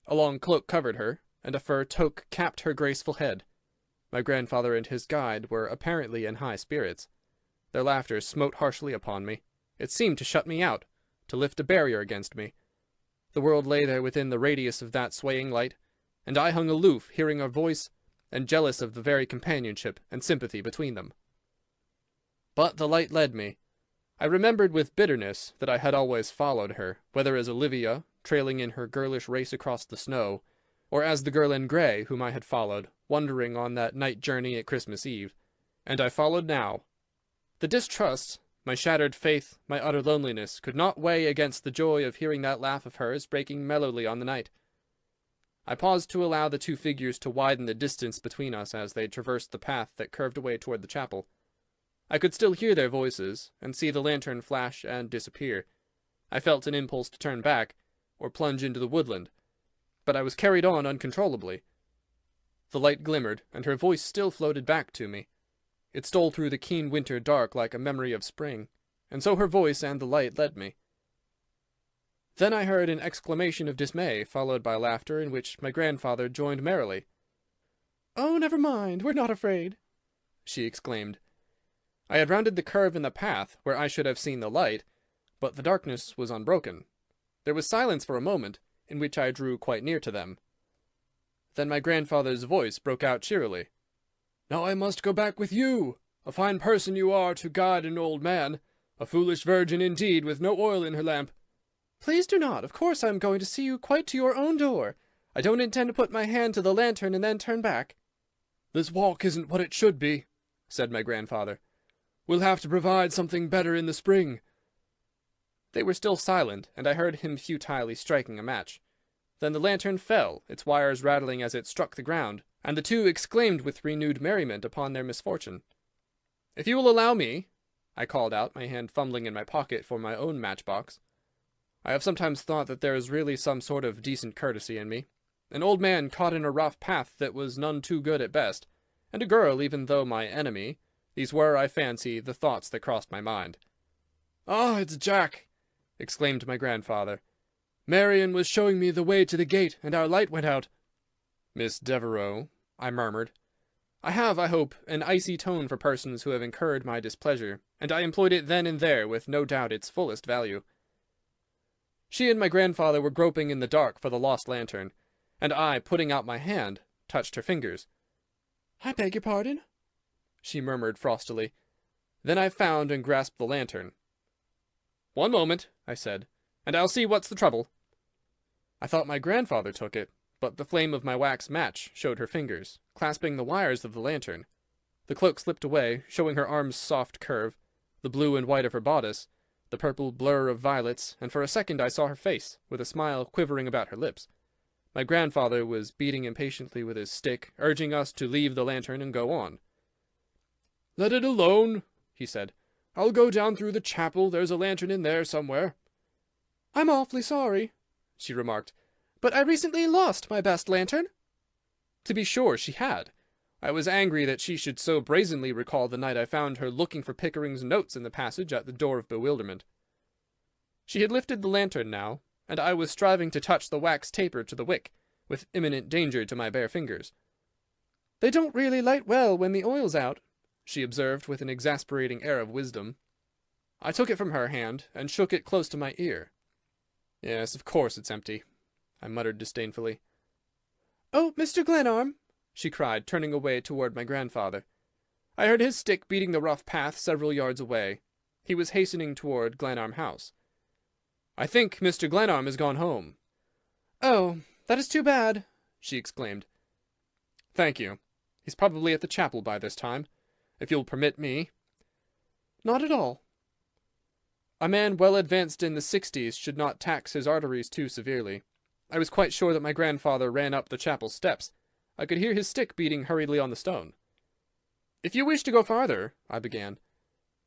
A long cloak covered her, and a fur toque capped her graceful head. My grandfather and his guide were apparently in high spirits. Their laughter smote harshly upon me. It seemed to shut me out, to lift a barrier against me. The world lay there within the radius of that swaying light, and I hung aloof, hearing her voice, and jealous of the very companionship and sympathy between them. But the light led me. I remembered with bitterness that I had always followed her, whether as Olivia, trailing in her girlish race across the snow, or as the girl in grey whom I had followed, wandering on that night journey at Christmas Eve. And I followed now. The distrust, my shattered faith, my utter loneliness, could not weigh against the joy of hearing that laugh of hers breaking mellowly on the night. I paused to allow the two figures to widen the distance between us as they traversed the path that curved away toward the chapel. I could still hear their voices, and see the lantern flash and disappear. I felt an impulse to turn back, or plunge into the woodland, but I was carried on uncontrollably. The light glimmered, and her voice still floated back to me. It stole through the keen winter dark like a memory of spring, and so her voice and the light led me. Then I heard an exclamation of dismay, followed by laughter in which my grandfather joined merrily. "Oh, never mind, we're not afraid," she exclaimed. I had rounded the curve in the path where I should have seen the light, but the darkness was unbroken. There was silence for a moment, in which I drew quite near to them. Then my grandfather's voice broke out cheerily. "Now I must go back with you. A fine person you are to guide an old man. A foolish virgin indeed, with no oil in her lamp." "Please do not. Of course I am going to see you quite to your own door. I don't intend to put my hand to the lantern and then turn back." "This walk isn't what it should be," said my grandfather. "We'll have to provide something better in the spring." They were still silent, and I heard him futilely striking a match. Then the lantern fell, its wires rattling as it struck the ground, and the two exclaimed with renewed merriment upon their misfortune. "If you will allow me," I called out, my hand fumbling in my pocket for my own matchbox. I have sometimes thought that there is really some sort of decent courtesy in me. An old man caught in a rough path that was none too good at best, and a girl, even though my enemy. These were, I fancy, the thoughts that crossed my mind. "Ah, it's Jack!" exclaimed my grandfather. "Marian was showing me the way to the gate, and our light went out." "Miss Devereux," I murmured. I have, I hope, an icy tone for persons who have incurred my displeasure, and I employed it then and there with no doubt its fullest value. She and my grandfather were groping in the dark for the lost lantern, and I, putting out my hand, touched her fingers. "I beg your pardon?" she murmured frostily. Then I found and grasped the lantern. "One moment," I said, "and I'll see what's the trouble." I thought my grandfather took it, but the flame of my wax match showed her fingers, clasping the wires of the lantern. The cloak slipped away, showing her arm's soft curve, the blue and white of her bodice, the purple blur of violets, and for a second I saw her face, with a smile quivering about her lips. My grandfather was beating impatiently with his stick, urging us to leave the lantern and go on. "Let it alone," he said. "I'll go down through the chapel. There's a lantern in there somewhere." "I'm awfully sorry," she remarked, "but I recently lost my best lantern." To be sure she had. I was angry that she should so brazenly recall the night I found her looking for Pickering's notes in the passage at the Door of Bewilderment. She had lifted the lantern now, and I was striving to touch the wax taper to the wick, with imminent danger to my bare fingers. "They don't really light well when the oil's out," she observed with an exasperating air of wisdom. I took it from her hand, and shook it close to my ear. "Yes, of course it's empty," I muttered disdainfully. "Oh, Mr. Glenarm!" she cried, turning away toward my grandfather. I heard his stick beating the rough path several yards away. He was hastening toward Glenarm House. "I think Mr. Glenarm has gone home." "Oh, that is too bad!" she exclaimed. "Thank you. He's probably at the chapel by this time. If you'll permit me—" "Not at all." A man well advanced in the 60s should not tax his arteries too severely. I was quite sure that my grandfather ran up the chapel steps. I could hear his stick beating hurriedly on the stone. "If you wish to go farther—" I began.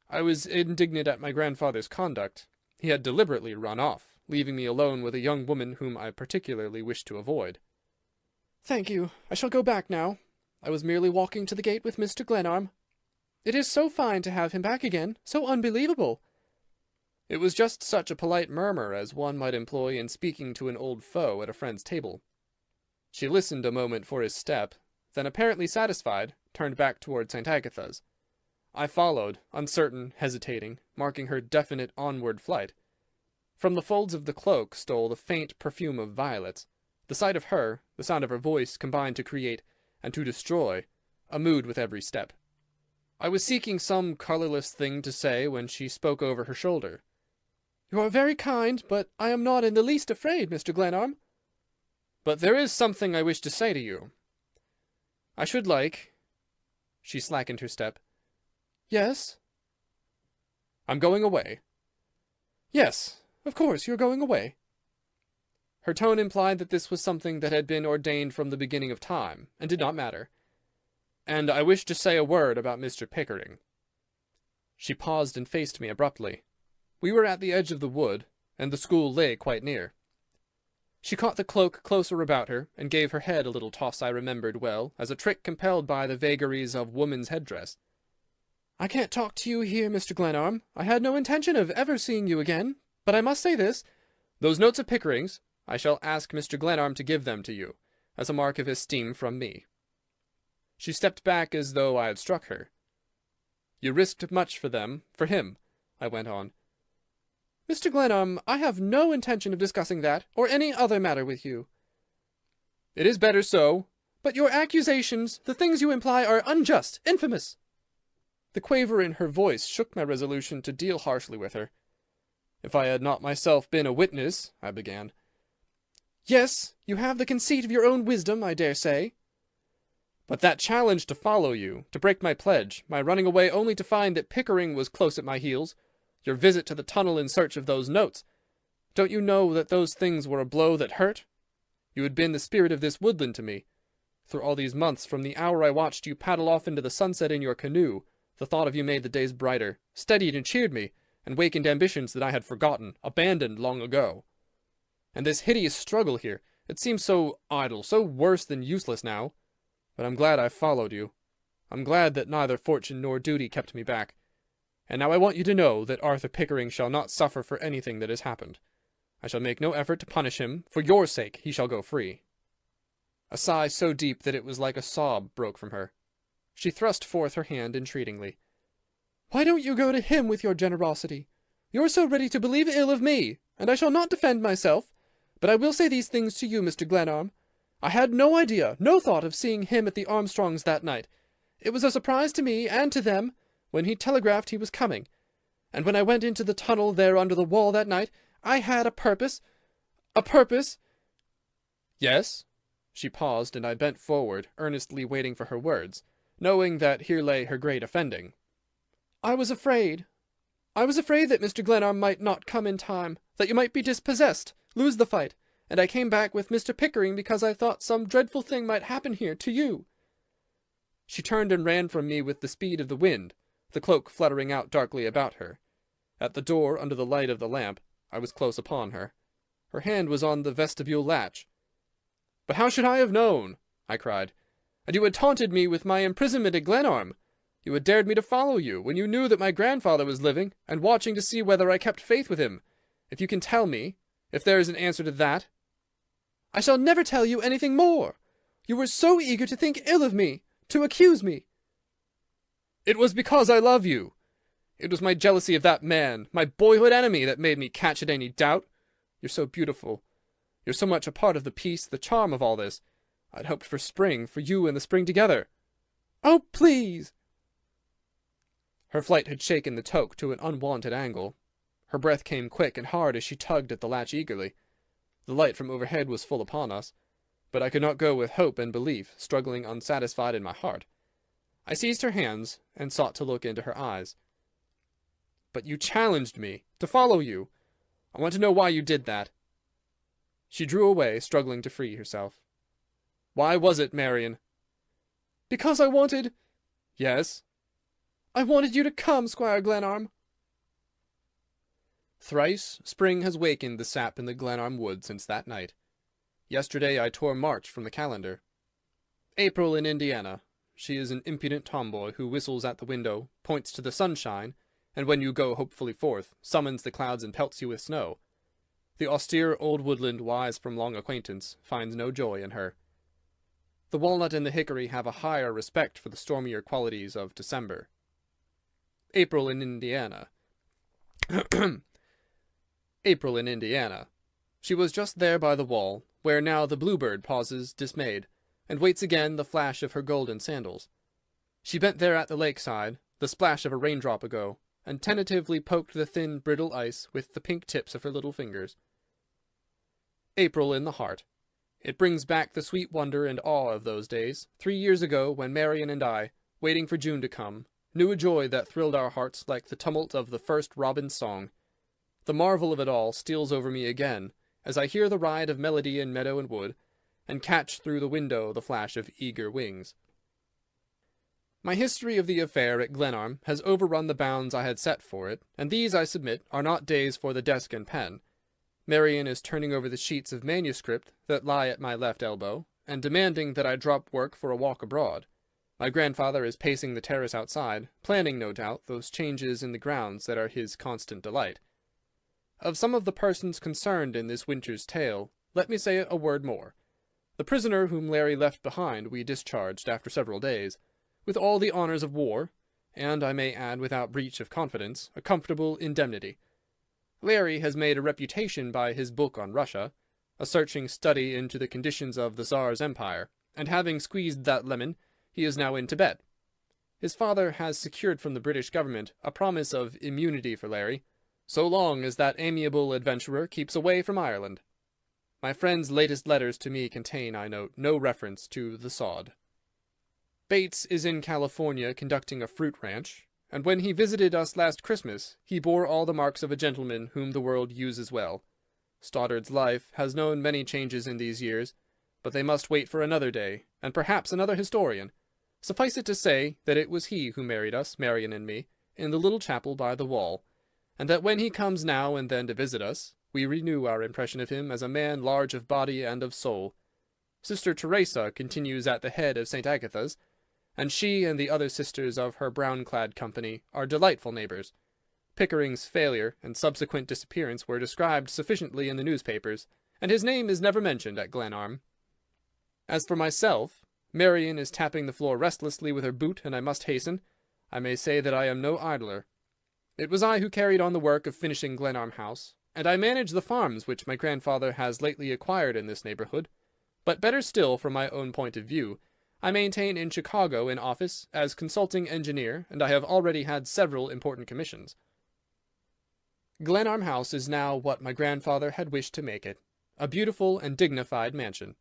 I was indignant at my grandfather's conduct. He had deliberately run off, leaving me alone with a young woman whom I particularly wished to avoid. "Thank you. I shall go back now. I was merely walking to the gate with Mr. Glenarm. It is so fine to have him back again, so unbelievable." It was just such a polite murmur as one might employ in speaking to an old foe at a friend's table. She listened a moment for his step, then, apparently satisfied, turned back toward St. Agatha's. I followed, uncertain, hesitating, marking her definite onward flight. From the folds of the cloak stole the faint perfume of violets. The sight of her, the sound of her voice, combined to create, and to destroy, a mood with every step. I was seeking some colourless thing to say when she spoke over her shoulder. "You are very kind, but I am not in the least afraid, Mr. Glenarm." "But there is something I wish to say to you. I should like—" She slackened her step. "Yes?" "I'm going away." "Yes, of course, you're going away." Her tone implied that this was something that had been ordained from the beginning of time, and did not matter. "And I wish to say a word about Mr. Pickering." She paused and faced me abruptly. We were at the edge of the wood, and the school lay quite near. She caught the cloak closer about her, and gave her head a little toss I remembered well, as a trick compelled by the vagaries of woman's headdress. "I can't talk to you here, Mr. Glenarm. I had no intention of ever seeing you again, but I must say this. Those notes of Pickering's, I shall ask Mr. Glenarm to give them to you, as a mark of esteem from me." She stepped back as though I had struck her. "You risked much for them, for him," I went on. "Mr. Glenarm, I have no intention of discussing that, or any other matter with you." "It is better so." "But your accusations, the things you imply, are unjust, infamous." The quaver in her voice shook my resolution to deal harshly with her. "If I had not myself been a witness—" I began. "Yes, you have the conceit of your own wisdom, I dare say." "But that challenge to follow you, to break my pledge, my running away only to find that Pickering was close at my heels, your visit to the tunnel in search of those notes, don't you know that those things were a blow that hurt? You had been the spirit of this woodland to me. Through all these months, from the hour I watched you paddle off into the sunset in your canoe, the thought of you made the days brighter, steadied and cheered me, and wakened ambitions that I had forgotten, abandoned long ago. And this hideous struggle here, it seems so idle, so worse than useless now. But I'm glad I followed you. I'm glad that neither fortune nor duty kept me back. And now I want you to know that Arthur Pickering shall not suffer for anything that has happened. I shall make no effort to punish him. For your sake he shall go free." A sigh so deep that it was like a sob broke from her. She thrust forth her hand entreatingly. "Why don't you go to him with your generosity? You're so ready to believe ill of me, and I shall not defend myself. But I will say these things to you, Mr. Glenarm. I had no idea, no thought of seeing him at the Armstrongs' that night. It was a surprise to me and to them when he telegraphed he was coming. And when I went into the tunnel there under the wall that night, I had a purpose. A purpose—" "Yes?" She paused, and I bent forward, earnestly waiting for her words, knowing that here lay her great offending. "I was afraid. I was afraid that Mr. Glenarm might not come in time, that you might be dispossessed, lose the fight, and I came back with Mr. Pickering because I thought some dreadful thing might happen here, to you." She turned and ran from me with the speed of the wind, the cloak fluttering out darkly about her. At the door, under the light of the lamp, I was close upon her. Her hand was on the vestibule latch. "But how should I have known?" I cried. "And you had taunted me with my imprisonment at Glenarm. You had dared me to follow you, when you knew that my grandfather was living, and watching to see whether I kept faith with him. If you can tell me, if there is an answer to that—" "I shall never tell you anything more. You were so eager to think ill of me, to accuse me." "It was because I love you. It was my jealousy of that man, my boyhood enemy, that made me catch at any doubt. You're so beautiful. You're so much a part of the peace, the charm of all this. I'd hoped for spring, for you and the spring together." "Oh, please!" Her flight had shaken the toque to an unwonted angle. Her breath came quick and hard as she tugged at the latch eagerly. The light from overhead was full upon us, but I could not go with hope and belief struggling unsatisfied in my heart. I seized her hands and sought to look into her eyes. "But you challenged me to follow you. I want to know why you did that." She drew away, struggling to free herself. "Why was it, Marian?" "Because I wanted—" "Yes?" "I wanted you to come, Squire Glenarm." Thrice spring has wakened the sap in the Glenarm wood since that night. Yesterday I tore March from the calendar. April in Indiana. She is an impudent tomboy who whistles at the window, points to the sunshine, and when you go hopefully forth, summons the clouds and pelts you with snow. The austere old woodland, wise from long acquaintance, finds no joy in her. The walnut and the hickory have a higher respect for the stormier qualities of December. April in Indiana. April in Indiana. She was just there by the wall, where now the bluebird pauses dismayed, and waits again the flash of her golden sandals. She bent there at the lakeside, the splash of a raindrop ago, and tentatively poked the thin brittle ice with the pink tips of her little fingers. April in the heart. It brings back the sweet wonder and awe of those days, 3 years ago, when Marian and I, waiting for June to come, knew a joy that thrilled our hearts like the tumult of the first robin's song. The marvel of it all steals over me again, as I hear the ride of melody in meadow and wood, and catch through the window the flash of eager wings. My history of the affair at Glenarm has overrun the bounds I had set for it, and these, I submit, are not days for the desk and pen. Marian is turning over the sheets of manuscript that lie at my left elbow, and demanding that I drop work for a walk abroad. My grandfather is pacing the terrace outside, planning, no doubt, those changes in the grounds that are his constant delight. Of some of the persons concerned in this winter's tale, let me say a word more. The prisoner whom Larry left behind we discharged after several days, with all the honours of war, and, I may add without breach of confidence, a comfortable indemnity. Larry has made a reputation by his book on Russia, a searching study into the conditions of the Tsar's empire, and having squeezed that lemon, he is now in Tibet. His father has secured from the British government a promise of immunity for Larry, so long as that amiable adventurer keeps away from Ireland. My friend's latest letters to me contain, I note, no reference to the sod. Bates is in California conducting a fruit ranch, and when he visited us last Christmas, he bore all the marks of a gentleman whom the world uses well. Stoddard's life has known many changes in these years, but they must wait for another day, and perhaps another historian. Suffice it to say that it was he who married us, Marian and me, in the little chapel by the wall, and that when he comes now and then to visit us, we renew our impression of him as a man large of body and of soul. Sister Teresa continues at the head of St. Agatha's, and she and the other sisters of her brown-clad company are delightful neighbours. Pickering's failure and subsequent disappearance were described sufficiently in the newspapers, and his name is never mentioned at Glenarm. As for myself, Marian is tapping the floor restlessly with her boot, and I must hasten. I may say that I am no idler. It was I who carried on the work of finishing Glenarm House, and I manage the farms which my grandfather has lately acquired in this neighbourhood. But better still, from my own point of view, I maintain in Chicago an office as consulting engineer, and I have already had several important commissions. Glenarm House is now what my grandfather had wished to make it, a beautiful and dignified mansion.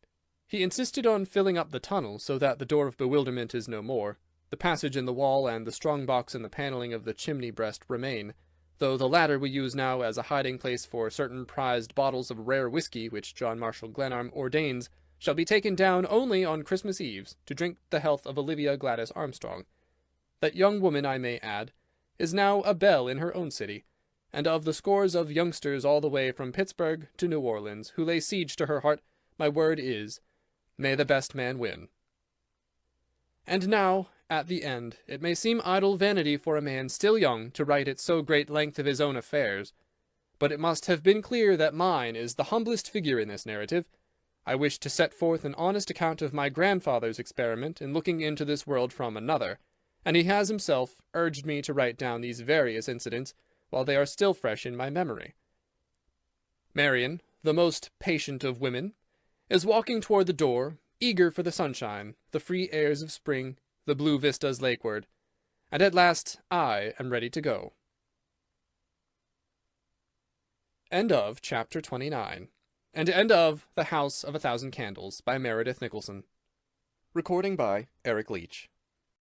He insisted on filling up the tunnel so that the door of bewilderment is no more. The passage in the wall and the strong box in the panelling of the chimney breast remain, though the latter we use now as a hiding place for certain prized bottles of rare whiskey which John Marshall Glenarm ordains shall be taken down only on Christmas Eves to drink the health of Olivia Gladys Armstrong. That young woman, I may add, is now a belle in her own city, and of the scores of youngsters all the way from Pittsburgh to New Orleans who lay siege to her heart, my word is, may the best man win. And now, at the end, it may seem idle vanity for a man still young to write at so great length of his own affairs, but it must have been clear that mine is the humblest figure in this narrative. I wish to set forth an honest account of my grandfather's experiment in looking into this world from another, and he has himself urged me to write down these various incidents while they are still fresh in my memory. Marian, the most patient of women, is walking toward the door, eager for the sunshine, the free airs of spring, the blue vistas lakeward, and at last I am ready to go. End of Chapter 29. And end of The House of a Thousand Candles by Meredith Nicholson. Recording by Eric Leach.